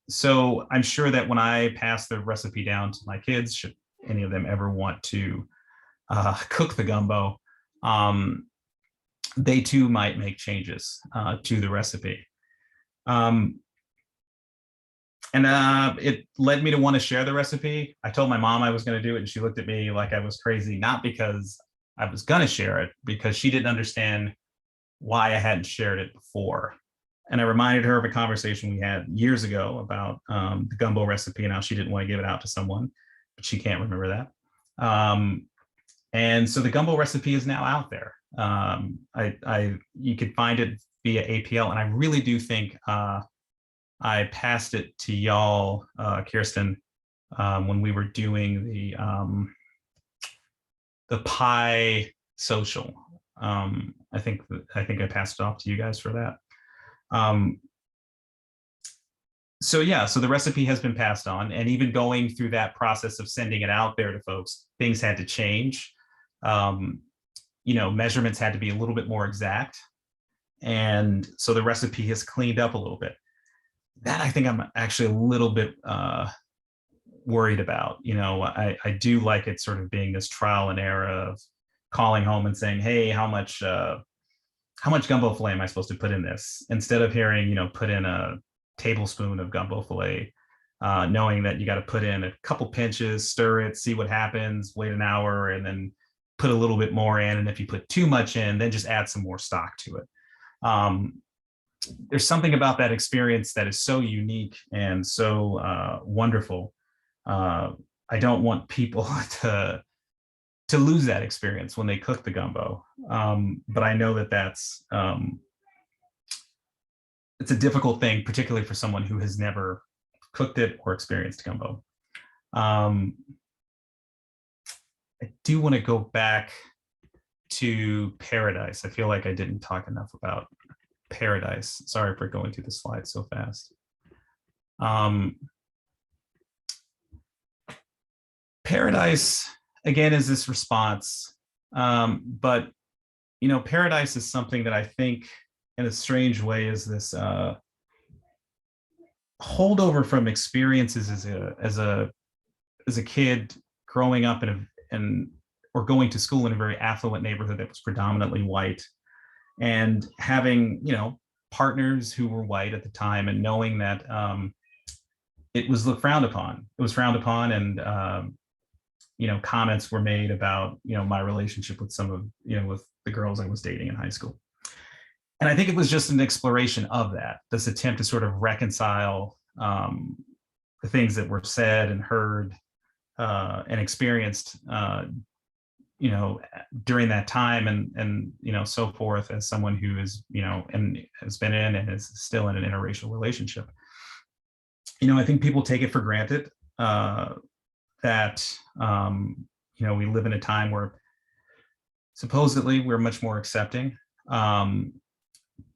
So I'm sure that when I pass the recipe down to my kids, should any of them ever want to cook the gumbo, they too might make changes to the recipe. It led me to want to share the recipe. I told my mom I was going to do it, and she looked at me like I was crazy, not because I was going to share it, because she didn't understand why I hadn't shared it before. And I reminded her of a conversation we had years ago about the gumbo recipe and how she didn't want to give it out to someone, but she can't remember that. And so the gumbo recipe is now out there. You could find it via APL, and I really do think I passed it to y'all, Kirsten, when we were doing the pie social. I think I passed it off to you guys for that. So yeah, so the recipe has been passed on, and even going through that process of sending it out there to folks, things had to change. Measurements had to be a little bit more exact, and so the recipe has cleaned up a little bit. That I think I'm actually a little bit worried about. I do like it sort of being this trial and error of calling home and saying, hey, how much gumbo filet am I supposed to put in this? Instead of hearing, put in a tablespoon of gumbo filet, knowing that you got to put in a couple pinches, stir it, see what happens, wait an hour, and then put a little bit more in. And if you put too much in, then just add some more stock to it. There's something about that experience that is so unique and so wonderful. I don't want people to lose that experience when they cook the gumbo. But I know that that's it's a difficult thing, particularly for someone who has never cooked it or experienced gumbo. I do want to go back to paradise. I feel like I didn't talk enough about paradise. Sorry for going through the slides so fast. Paradise, again, is this response. But, paradise is something that I think in a strange way is this holdover from experiences as a kid growing up or going to school in a very affluent neighborhood that was predominantly white, and having, partners who were white at the time, and knowing that it was frowned upon. It was frowned upon, and comments were made about, my relationship with some of, with the girls I was dating in high school. And I think it was just an exploration of that, this attempt to sort of reconcile the things that were said and heard and experienced, during that time, and so forth, as someone who is, and has been in and is still in an interracial relationship. I think people take it for granted that we live in a time where supposedly we're much more accepting.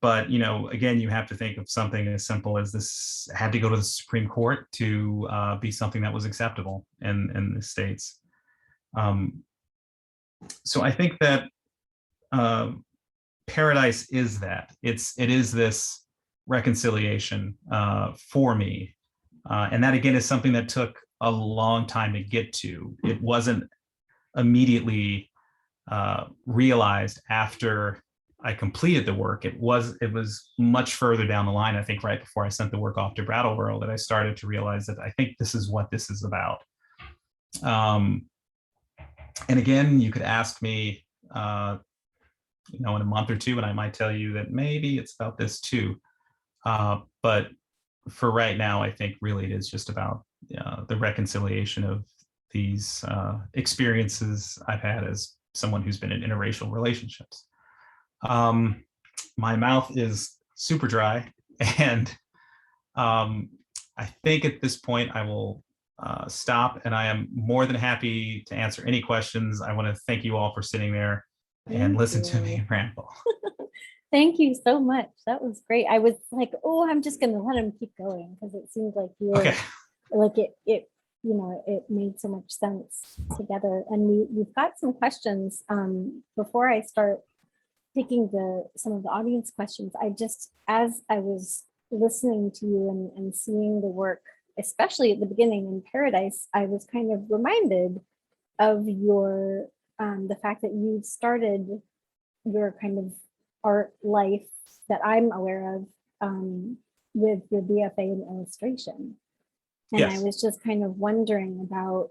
But again, you have to think of something as simple as this had to go to the Supreme Court to be something that was acceptable in the States. So I think that paradise is that. It is this reconciliation for me. And that, again, is something that took a long time to get to. It wasn't immediately realized after I completed the work. It was much further down the line, I think, right before I sent the work off to Brattleboro, that I started to realize that I think this is what this is about. And again, you could ask me, in a month or two, and I might tell you that maybe it's about this too. But for right now, I think really it is just about the reconciliation of these experiences I've had as someone who's been in interracial relationships. My mouth is super dry, and I think at this point I will stop, and I am more than happy to answer any questions. I want to thank you all for sitting there and listen to me ramble. Thank you so much. That was great. I was like, oh, I'm just going to let him keep going, because it seems like you were Okay. like it made so much sense together. And we've got some questions. Before I start taking some of the audience questions, as I was listening to you and seeing the work, especially at the beginning in Paradise, I was kind of reminded of your the fact that you started your kind of art life that I'm aware of with your BFA in illustration. And Yes. I was just kind of wondering about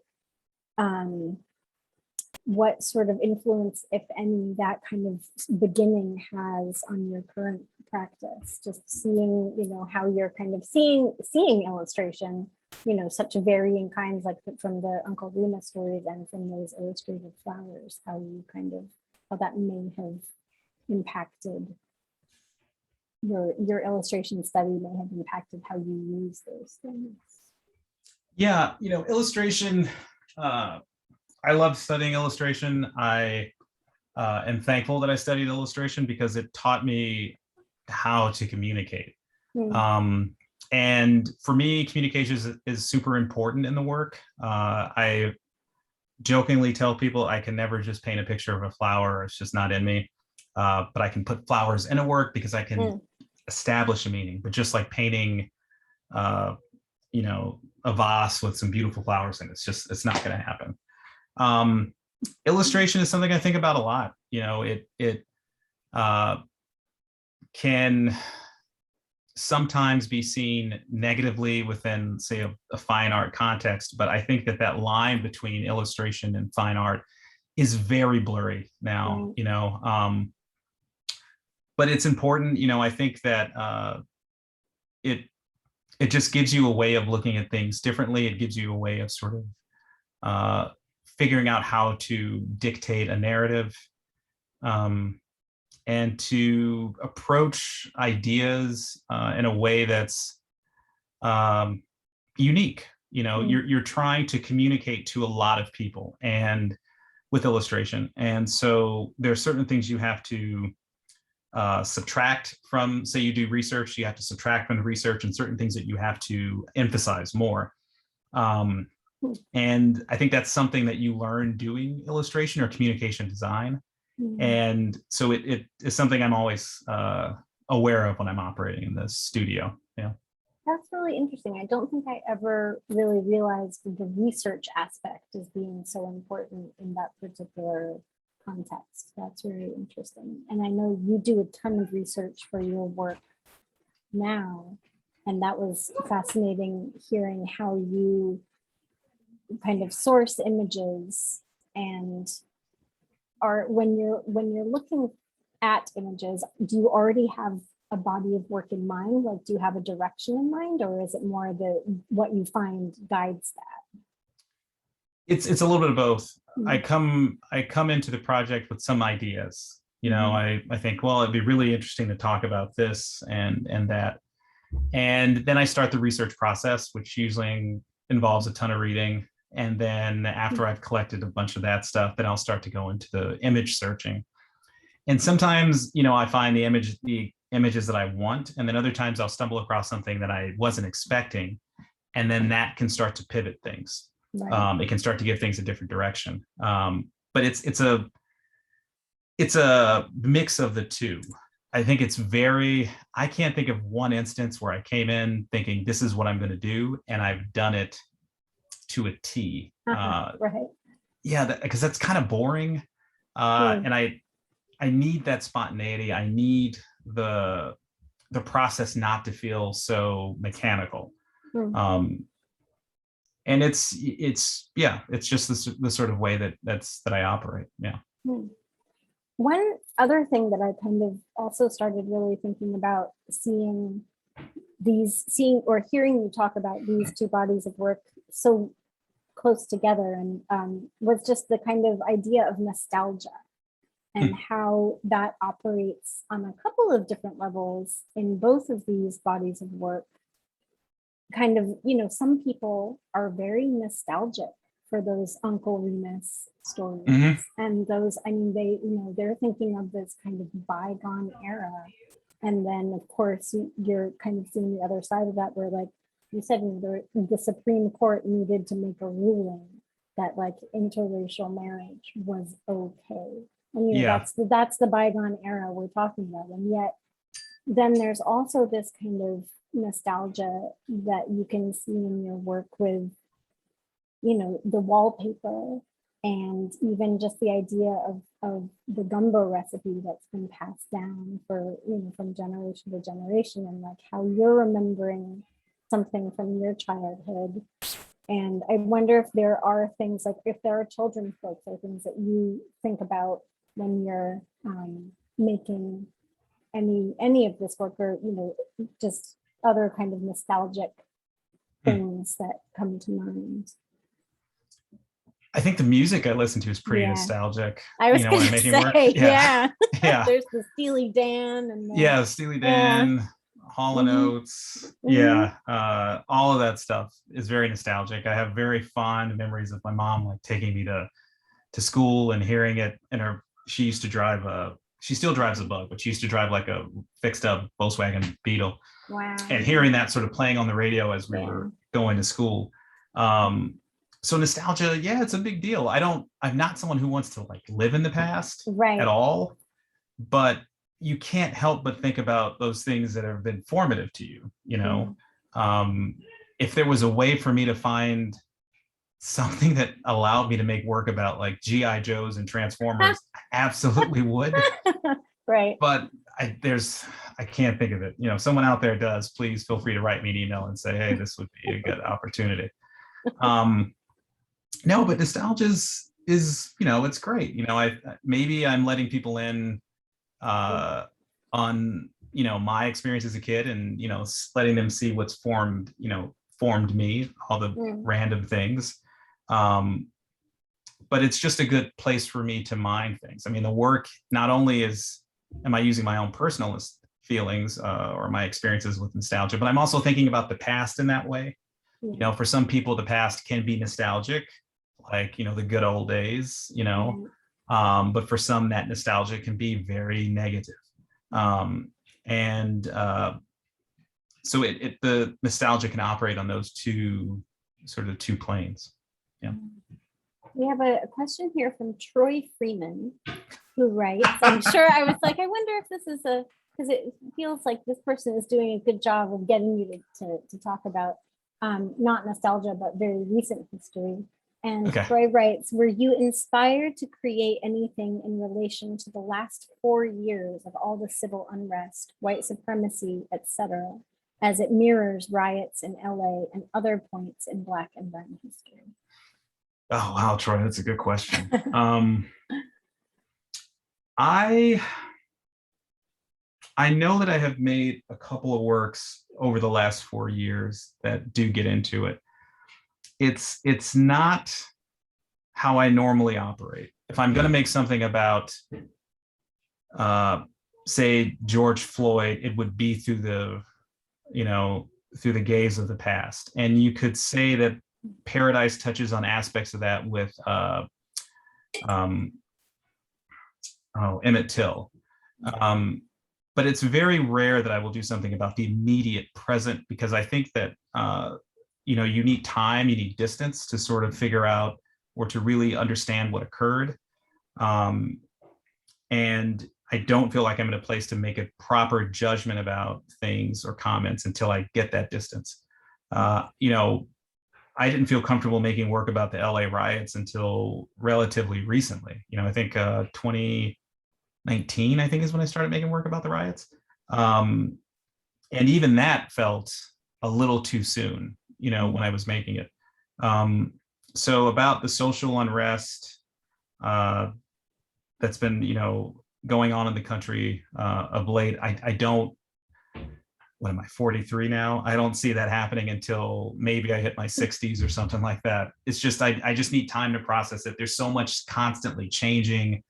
what sort of influence, if any, that kind of beginning has on your current practice. Just seeing, you know, how you're kind of seeing illustration, you know, such varying kinds, like from the Uncle Remus stories and from those illustrated flowers, how you kind of, how that may have impacted your illustration study, may have impacted how you use those things. Yeah, you know, illustration, I love studying illustration. I am thankful that I studied illustration because it taught me how to communicate. And for me, communication is super important in the work. I jokingly tell people I can never just paint a picture of a flower. It's just not in me. But I can put flowers in a work because I can establish a meaning. But just like painting, you know, a vase with some beautiful flowers in it, it's not going to happen. Illustration is something I think about a lot. You know, it can sometimes be seen negatively within, say, a fine art context, but I think that line between illustration and fine art is very blurry now. You know, but it's important. You know, I think that it just gives you a way of looking at things differently. It gives you a way of sort of figuring out how to dictate a narrative, and to approach ideas in a way that's unique. You know, you're trying to communicate to a lot of people and with illustration. And so there are certain things you have to subtract from, say you do research, you have to subtract from the research, and certain things that you have to emphasize more. And I think that's something that you learn doing illustration or communication design. And so it is something I'm always aware of when I'm operating in the studio. Yeah. That's really interesting. I don't think I ever really realized the research aspect as being so important in that particular context. That's very interesting. And I know you do a ton of research for your work now, and that was fascinating hearing how you kind of source images and are when you're looking at images, do you already have a body of work in mind? Like, do you have a direction in mind, or is it more what you find guides that? It's a little bit of both. I come into the project with some ideas. You know, I think, well, it'd be really interesting to talk about this and that. And then I start the research process, which usually involves a ton of reading. And then after I've collected a bunch of that stuff, then I'll start to go into the image searching. And sometimes, you know, I find the images that I want, and then other times I'll stumble across something that I wasn't expecting, and then that can start to pivot things. Right. It can start to give things a different direction. But it's a mix of the two. I think I can't think of one instance where I came in thinking this is what I'm going to do, and I've done it to a T. Right. Yeah, because that's kind of boring. And I need that spontaneity. I need the process not to feel so mechanical. And it's just the sort of way that I operate. Yeah. One other thing that I kind of also started really thinking about seeing or hearing you talk about these two bodies of work so close together, and was just the kind of idea of nostalgia and how that operates on a couple of different levels in both of these bodies of work. Kind of, you know, some people are very nostalgic for those Uncle Remus stories, and those, I mean, they're thinking of this kind of bygone era. And then of course you're kind of seeing the other side of that, where, like you said, the Supreme Court needed to make a ruling that like interracial marriage was okay. And that's the bygone era we're talking about. And yet then there's also this kind of nostalgia that you can see in your work with, the wallpaper, and even just the idea of the gumbo recipe that's been passed down for, from generation to generation, and like how you're remembering something from your childhood. And I wonder if there are things, like if there are children's books or things that you think about when you're making any of this work, or just other kind of nostalgic things that come to mind. I think the music I listen to is pretty Yeah. nostalgic. I was when gonna I'm making say, work. yeah. Yeah. There's the Steely Dan and Steely Dan, Hall and Oates. Yeah. All of that stuff is very nostalgic. I have very fond memories of my mom like taking me to school and hearing it. And she used to drive she still drives a Bug, but she used to drive like a fixed up Volkswagen Beetle. Wow. And hearing that sort of playing on the radio as we were going to school. So nostalgia, yeah, it's a big deal. I'm not someone who wants to like live in the past at all, but you can't help but think about those things that have been formative to you, if there was a way for me to find something that allowed me to make work about like GI Joes and Transformers, I absolutely would. Right. But I can't think of it. If someone out there does, please feel free to write me an email and say, hey, this would be a good opportunity. No, but nostalgia is it's great. Maybe I'm letting people in on my experience as a kid, and letting them see what's formed me, all the random things. But it's just a good place for me to mine things. I mean, the work not only am I using my own personal feelings or my experiences with nostalgia, but I'm also thinking about the past in that way. For some people, the past can be nostalgic, like, the good old days, but for some, that nostalgia can be very negative. So the nostalgia can operate on those two planes. Yeah. We have a question here from Troy Freeman, who writes, I'm sure I was like, I wonder if this is because it feels like this person is doing a good job of getting you to talk about not nostalgia, but very recent history. And Troy writes, were you inspired to create anything in relation to the last 4 years of all the civil unrest, white supremacy, etc., as it mirrors riots in LA and other points in Black and brown history? Oh, wow, Troy, that's a good question. I know that I have made a couple of works over the last 4 years that do get into it. It's not how I normally operate. If I'm going to make something about, say, George Floyd, it would be through the gaze of the past. And you could say that Paradise touches on aspects of that with Emmett Till. But it's very rare that I will do something about the immediate present, because I think that you need time, you need distance to sort of figure out or to really understand what occurred. And I don't feel like I'm in a place to make a proper judgment about things or comments until I get that distance. I didn't feel comfortable making work about the LA riots until relatively recently. I think 2019, I think, is when I started making work about the riots. And even that felt a little too soon, when I was making it. So about the social unrest that's been, going on in the country of late, I don't, what am I, 43 now? I don't see that happening until maybe I hit my 60s or something like that. It's just, I just need time to process it. There's so much constantly changing,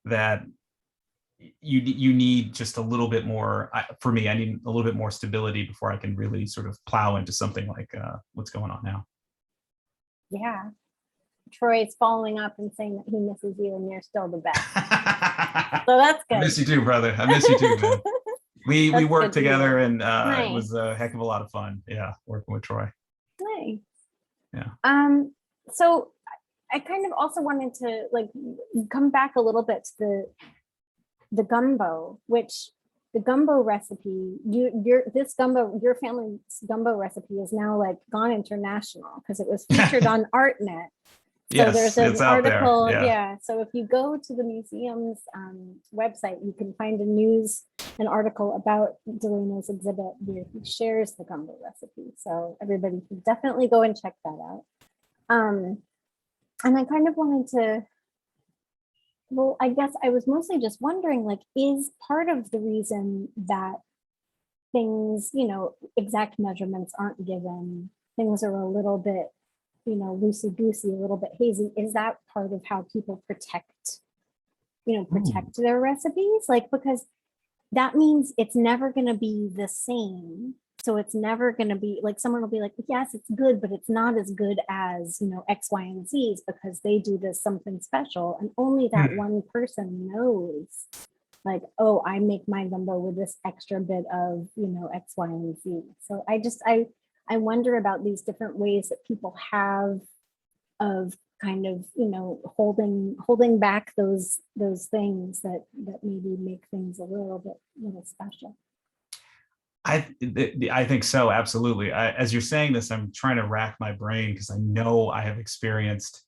that you need just a little bit more. For me, I need a little bit more stability before I can really sort of plow into something like what's going on now. Yeah. Troy's following up and saying that he misses you and you're still the best. So that's good. I miss you too, brother. I miss you too, man. We worked together, and nice. It was a heck of a lot of fun. Yeah, working with Troy. Nice. Yeah. So I kind of also wanted to come back a little bit to the gumbo, which the gumbo recipe, your family's gumbo recipe is now like gone international because it was featured on ArtNet. So Yes, there's it's an out there. article, Yeah. So if you go to the museum's website, you can find an article about Delano's exhibit where he shares the gumbo recipe. So everybody can definitely go and check that out. And I kind of wanted to, well, I guess I was mostly just wondering, like, is part of the reason that things, exact measurements aren't given, things are a little bit, loosey-goosey, a little bit hazy, is that part of how people protect their recipes? Like, because that means it's never going to be the same. So it's never going to be like, someone will be like, yes, it's good, but it's not as good as, X, Y, and Z's because they do this something special. And only that one person knows, like, oh, I make my gumbo with this extra bit of, X, Y, and Z. So I wonder about these different ways that people have of kind of, holding back those things that maybe make things a little bit special. I think so, absolutely. As you're saying this, I'm trying to rack my brain because I know I have experienced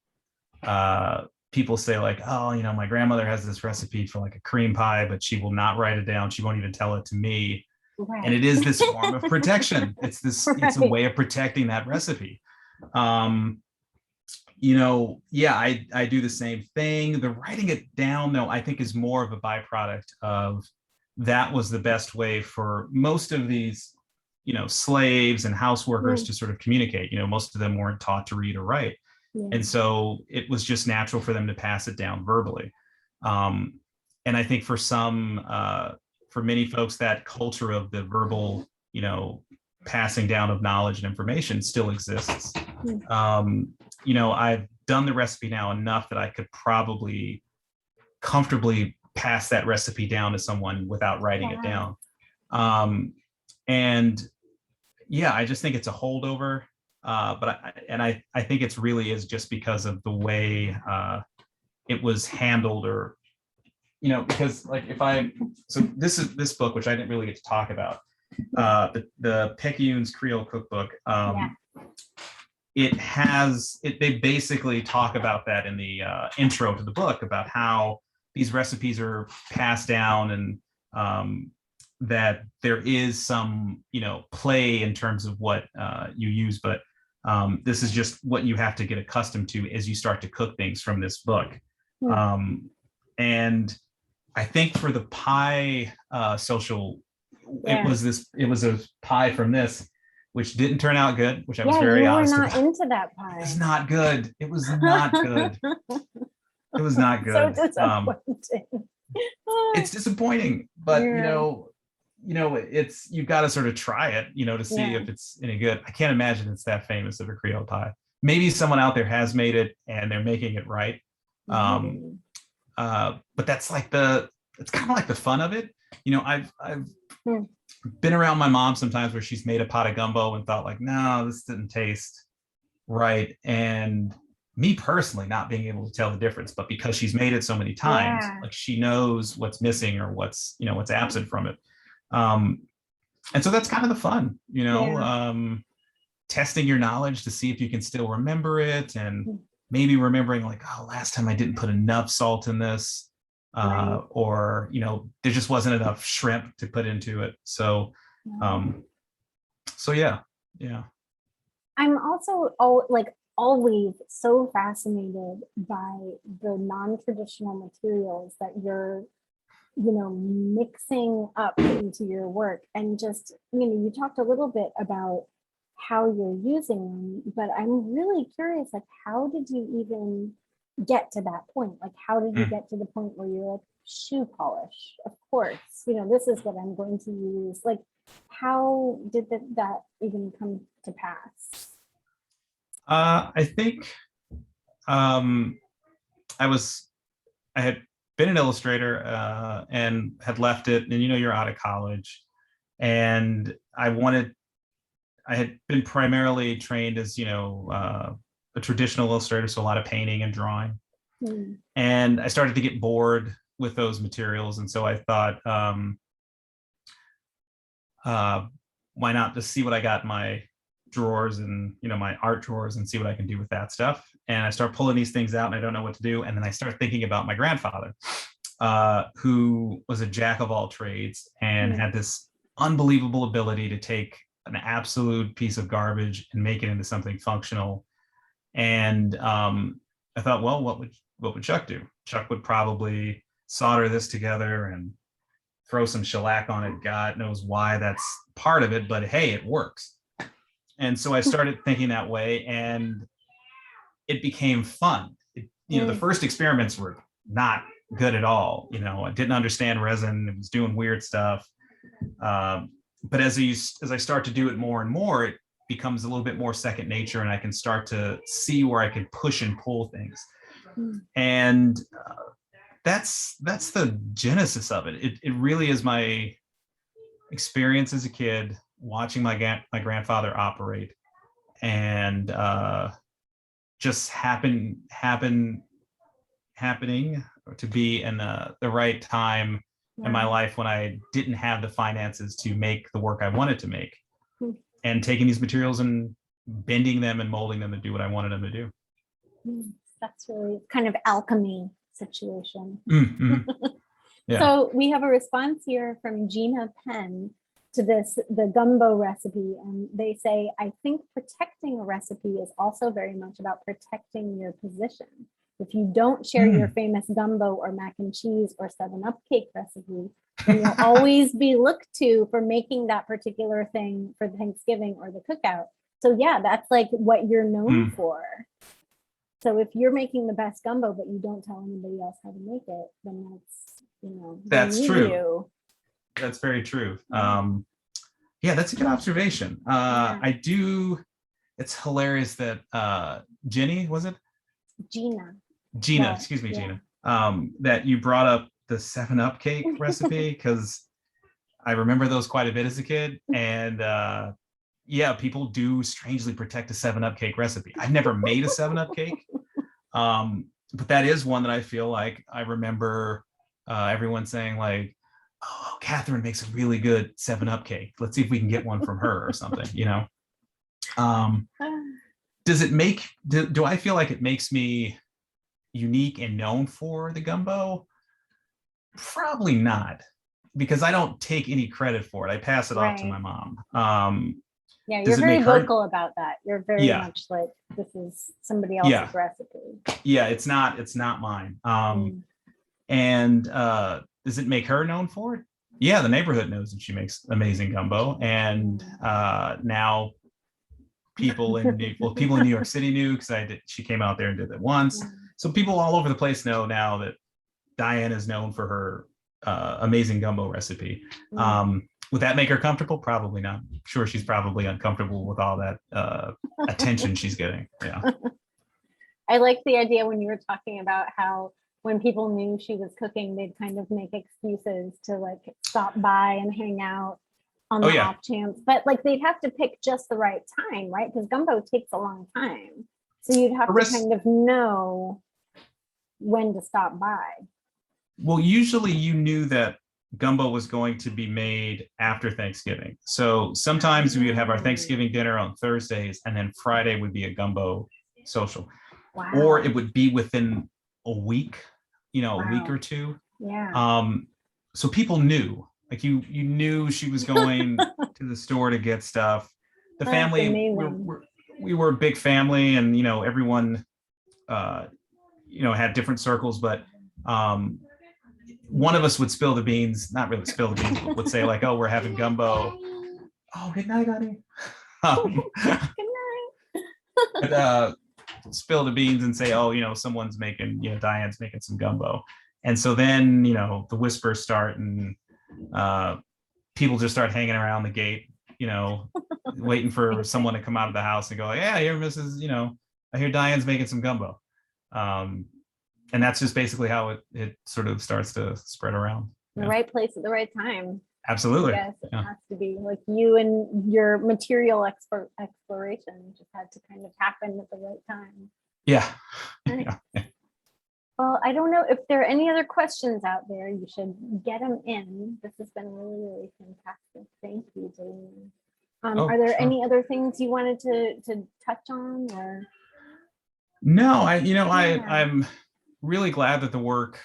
people say like, oh, my grandmother has this recipe for like a cream pie, but she will not write it down. She won't even tell it to me. Right. And it is this form of protection. It's a way of protecting that recipe. I do the same thing. The writing it down, though, I think is more of a byproduct of that was the best way for most of these, slaves and house workers to sort of communicate. Most of them weren't taught to read or write. Yeah. And so it was just natural for them to pass it down verbally. And I think for many folks, that culture of the verbal, passing down of knowledge and information still exists. I've done the recipe now enough that I could probably comfortably pass that recipe down to someone without writing it down. I just think it's a holdover. But I think it's really is just because of the way it was handled, or, because like this book, which I didn't really get to talk about, the Picayune's Creole Cookbook, they basically talk about that in the intro to the book, about how these recipes are passed down, and that there is some, play in terms of what you use, but this is just what you have to get accustomed to as you start to cook things from this book. And I think for the pie social, it was a pie from this, which didn't turn out good, which I was very honest about. You were not into that pie. It was not good. It was not good. It was not good. So disappointing. It's disappointing, but it's, you've got to sort of try it, to see if it's any good. I can't imagine it's that famous of a Creole pie. Maybe someone out there has made it and they're making it right. But that's like it's kind of like the fun of it. I've been around my mom sometimes where she's made a pot of gumbo and thought like, no, this didn't taste right. And me personally not being able to tell the difference, but because she's made it so many times, like she knows what's missing or what's absent from it. And so that's kind of the fun, testing your knowledge to see if you can still remember it, and maybe remembering like, oh, last time I didn't put enough salt in this, or, there just wasn't enough shrimp to put into it. So, yeah. I'm also always so fascinated by the non-traditional materials that you're mixing up into your work. And just, you talked a little bit about how you're using them, but I'm really curious, like, how did you even get to that point? Like, how did you get to the point where you're like, shoe polish, of course, this is what I'm going to use? Like, how did that even come to pass? I think I had been an illustrator and had left it, and you're out of college, and I had been primarily trained as a traditional illustrator, so a lot of painting and drawing. And I started to get bored with those materials. And so I thought, why not just see what I got in my drawers and, my art drawers, and see what I can do with that stuff. And I start pulling these things out and I don't know what to do. And then I start thinking about my grandfather, who was a jack of all trades and had this unbelievable ability to take an absolute piece of garbage and make it into something functional. And I thought, well, what would Chuck do? Chuck would probably solder this together and throw some shellac on it. God knows why that's part of it, but hey, it works. And so I started thinking that way, and it became fun. The first experiments were not good at all. I didn't understand resin. It was doing weird stuff. But as I start to do it more and more, it becomes a little bit more second nature, and I can start to see where I can push and pull things. And that's the genesis of it. It really is my experience as a kid watching my grandfather operate, and just happening to be in the right time in my life when I didn't have the finances to make the work I wanted to make, and taking these materials and bending them and molding them to do what I wanted them to do. That's really kind of alchemy situation. Mm-hmm. Yeah. So we have a response here from Gina Penn to the gumbo recipe, and they say, I think protecting a recipe is also very much about protecting your position. If you don't share your famous gumbo or mac and cheese or 7-Up cake recipe, then you'll always be looked to for making that particular thing for Thanksgiving or the cookout. So yeah, that's like what you're known for. So if you're making the best gumbo, but you don't tell anybody else how to make it, then that's true. You. That's very true. Yeah, that's a good observation. I do. It's hilarious that Jenny, was it? Gina, yeah. Excuse me, Gina. That you brought up the 7-Up cake recipe, because I remember those quite a bit as a kid, and yeah, people do strangely protect a 7-Up cake recipe. I've never made a 7-Up cake, but that is one that I feel like I remember everyone saying like, oh, Catherine makes a really good 7-Up cake. Let's see if we can get one from her or something, Does it make, do I feel like it makes me unique and known for the gumbo? Probably not, because I don't take any credit for it. I pass it off to my mom. Yeah, you're very vocal about that. You're very much like, this is somebody else's recipe. Yeah, it's not mine. And does it make her known for it? Yeah, the neighborhood knows that she makes amazing gumbo, and now people in New York City knew, because she came out there and did it once. So people all over the place know now that Diane is known for her amazing gumbo recipe. Would that make her comfortable? Probably not. I'm sure she's probably uncomfortable with all that attention she's getting. Yeah. I like the idea when you were talking about how when people knew she was cooking, they'd kind of make excuses to like stop by and hang out on the off chance. But like they'd have to pick just the right time, right? Because gumbo takes a long time. So you'd have to kind of know when to stop by. Well, usually you knew that gumbo was going to be made after Thanksgiving. So sometimes we would have our Thanksgiving dinner on Thursdays, and then Friday would be a gumbo social. Wow. Or it would be within a week, a week or two. Yeah. So people knew, like you knew she was going to the store to get stuff. The family, we were a big family, and everyone had different circles, but one of us would spill the beans, not really spill the beans, but would say like, oh, we're having gumbo. Oh, good night, honey. Good night. Spill the beans and say, oh, someone's making, Diane's making some gumbo. And so then, the whispers start, and people just start hanging around the gate, waiting for someone to come out of the house and go, yeah, here, Mrs., I hear Diane's making some gumbo. And that's just basically how it sort of starts to spread around. The right place at the right time. Absolutely. Yes, it has to be like you and your material exploration just had to kind of happen at the right time. Yeah. Right. Yeah. Well, I don't know if there are any other questions out there. You should get them in. This has been really, really fantastic. Thank you, Delano. Oh, Are there sure. any other things you wanted to touch on, or? No, Yeah. I'm really glad that the work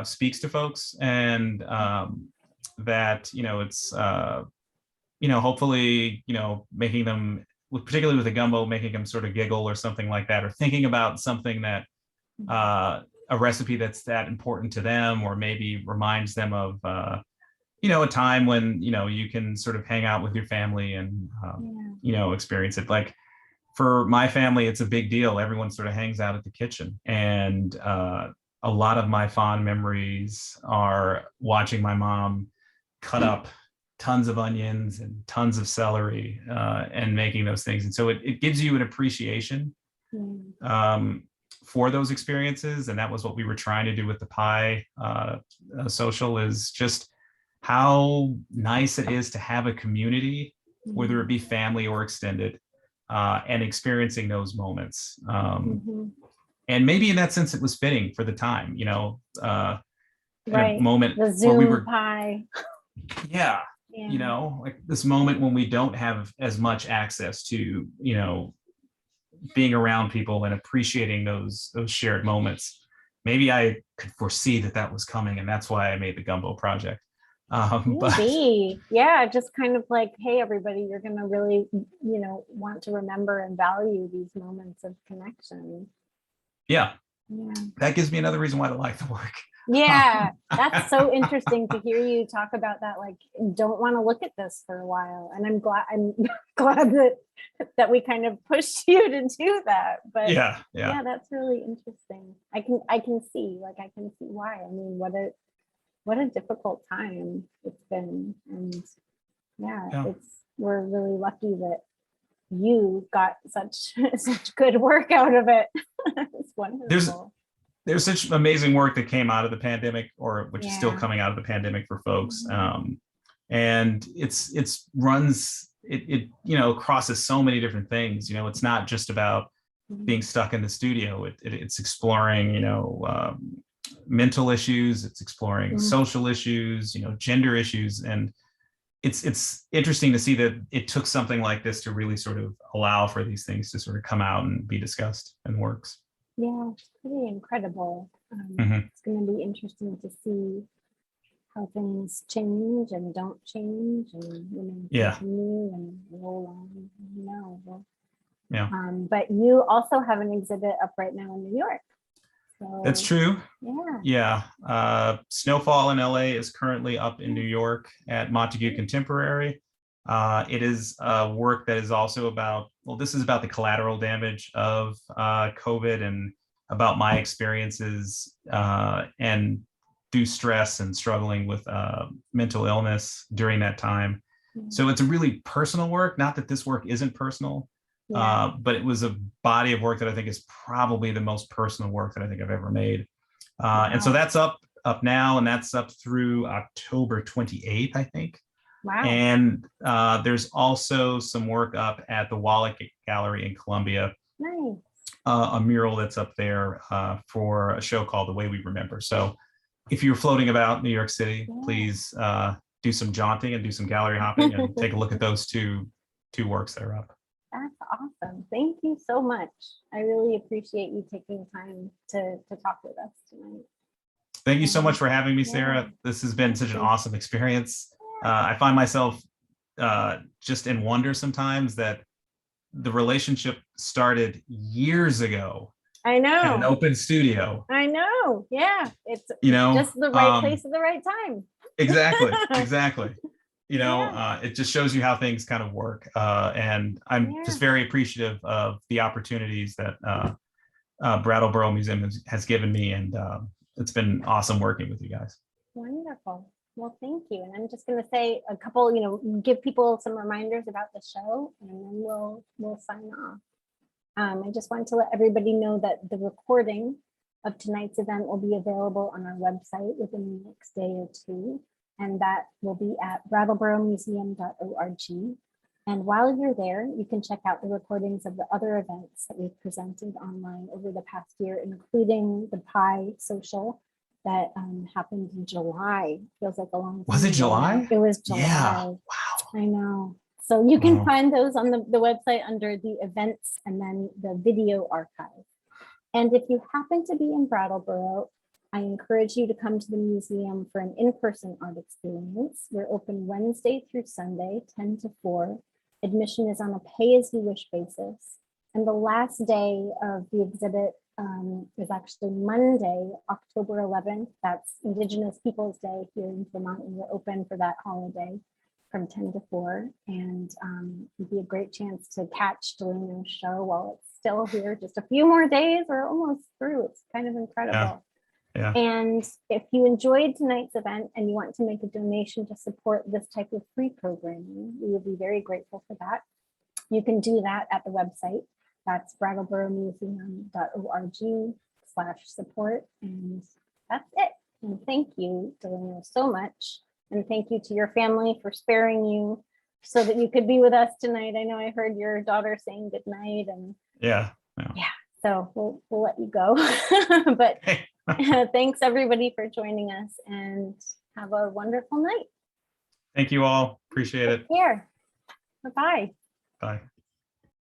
speaks to folks, and that it's hopefully making them, particularly with the gumbo, making them sort of giggle or something like that, or thinking about something that a recipe that's that important to them, or maybe reminds them of a time when you can sort of hang out with your family and experience it. Like for my family, it's a big deal. Everyone sort of hangs out at the kitchen, and a lot of my fond memories are watching my mom cut up tons of onions and tons of celery and making those things. And so it gives you an appreciation for those experiences. And that was what we were trying to do with the pie social, is just how nice it is to have a community, whether it be family or extended, and experiencing those moments. And maybe in that sense, it was fitting for the time, Right. a moment The where Zoom we were, pie. yeah, like this moment when we don't have as much access to, being around people and appreciating those shared moments. Maybe I could foresee that was coming, and that's why I made the Gumbo project. Maybe. Yeah, just kind of like, hey, everybody, you're going to really, want to remember and value these moments of connection. Yeah. Yeah. That gives me another reason why to like the work. Yeah, that's so interesting to hear you talk about that. Like, don't want to look at this for a while, and I'm glad that we kind of pushed you to do that. But yeah, that's really interesting. I can see why. I mean, what a difficult time it's been, and we're really lucky that you got such good work out of it. It's wonderful. There's such amazing work that came out of the pandemic, or which is still coming out of the pandemic for folks. And it crosses so many different things. It's not just about being stuck in the studio. It's exploring, mental issues. It's exploring social issues, gender issues. And it's interesting to see that it took something like this to really sort of allow for these things to sort of come out and be discussed and works. Yeah, it's pretty incredible. It's going to be interesting to see how things change and don't change, and continue and roll on. But you also have an exhibit up right now in New York. So, that's true. Yeah. Snowfall in LA is currently up in New York at Montague Contemporary. It is a work that is also about, this is about the collateral damage of COVID, and about my experiences and through stress and struggling with mental illness during that time. So it's a really personal work. Not that this work isn't personal, but it was a body of work that I think is probably the most personal work that I think I've ever made. And so that's up now, and that's up through October 28th, I think. Wow. And there's also some work up at the Wallach Gallery in Columbia. Nice. A mural that's up there for a show called The Way We Remember. So if you're floating about New York City, please do some jaunting and do some gallery hopping and take a look at those two works that are up. That's awesome. Thank you so much. I really appreciate you taking time to talk with us tonight. Thank you so much for having me, Sarah. This has been such an awesome experience. I find myself just in wonder sometimes that the relationship started years ago. I know. At an open studio. I know. Yeah. It's just the right place at the right time. Exactly. It just shows you how things kind of work. And I'm just very appreciative of the opportunities that Brattleboro Museum has given me. And it's been awesome working with you guys. Wonderful. Well, thank you. And I'm just going to say a couple, give people some reminders about the show, and then we'll sign off. I just want to let everybody know that the recording of tonight's event will be available on our website within the next day or two, and that will be at brattleboromuseum.org. And while you're there, you can check out the recordings of the other events that we've presented online over the past year, including the Pi Social that happened in July. Feels like a long time Was it ago. July? It was July. Yeah. Wow. I know. So you can Wow. find those on the website under the events and then the video archive. And if you happen to be in Brattleboro, I encourage you to come to the museum for an in-person art experience. We're open Wednesday through Sunday, 10 to 4. Admission is on a pay-as-you-wish basis. And the last day of the exhibit is actually Monday, October 11th. That's Indigenous Peoples Day here in Vermont, and we're open for that holiday from 10 to 4. And it'd be a great chance to catch Delano's show while it's still here. Just a few more days, we're almost through. It's kind of incredible. Yeah. And if you enjoyed tonight's event and you want to make a donation to support this type of free programming, we would be very grateful for that. You can do that at the website. That's brattleboromuseum.org/support. And that's it. And thank you, Delano, so much. And thank you to your family for sparing you so that you could be with us tonight. I know I heard your daughter saying goodnight, and Yeah. so we'll let you go. But thanks everybody for joining us, and have a wonderful night. Thank you all. Appreciate it. Take care. Bye-bye. Bye.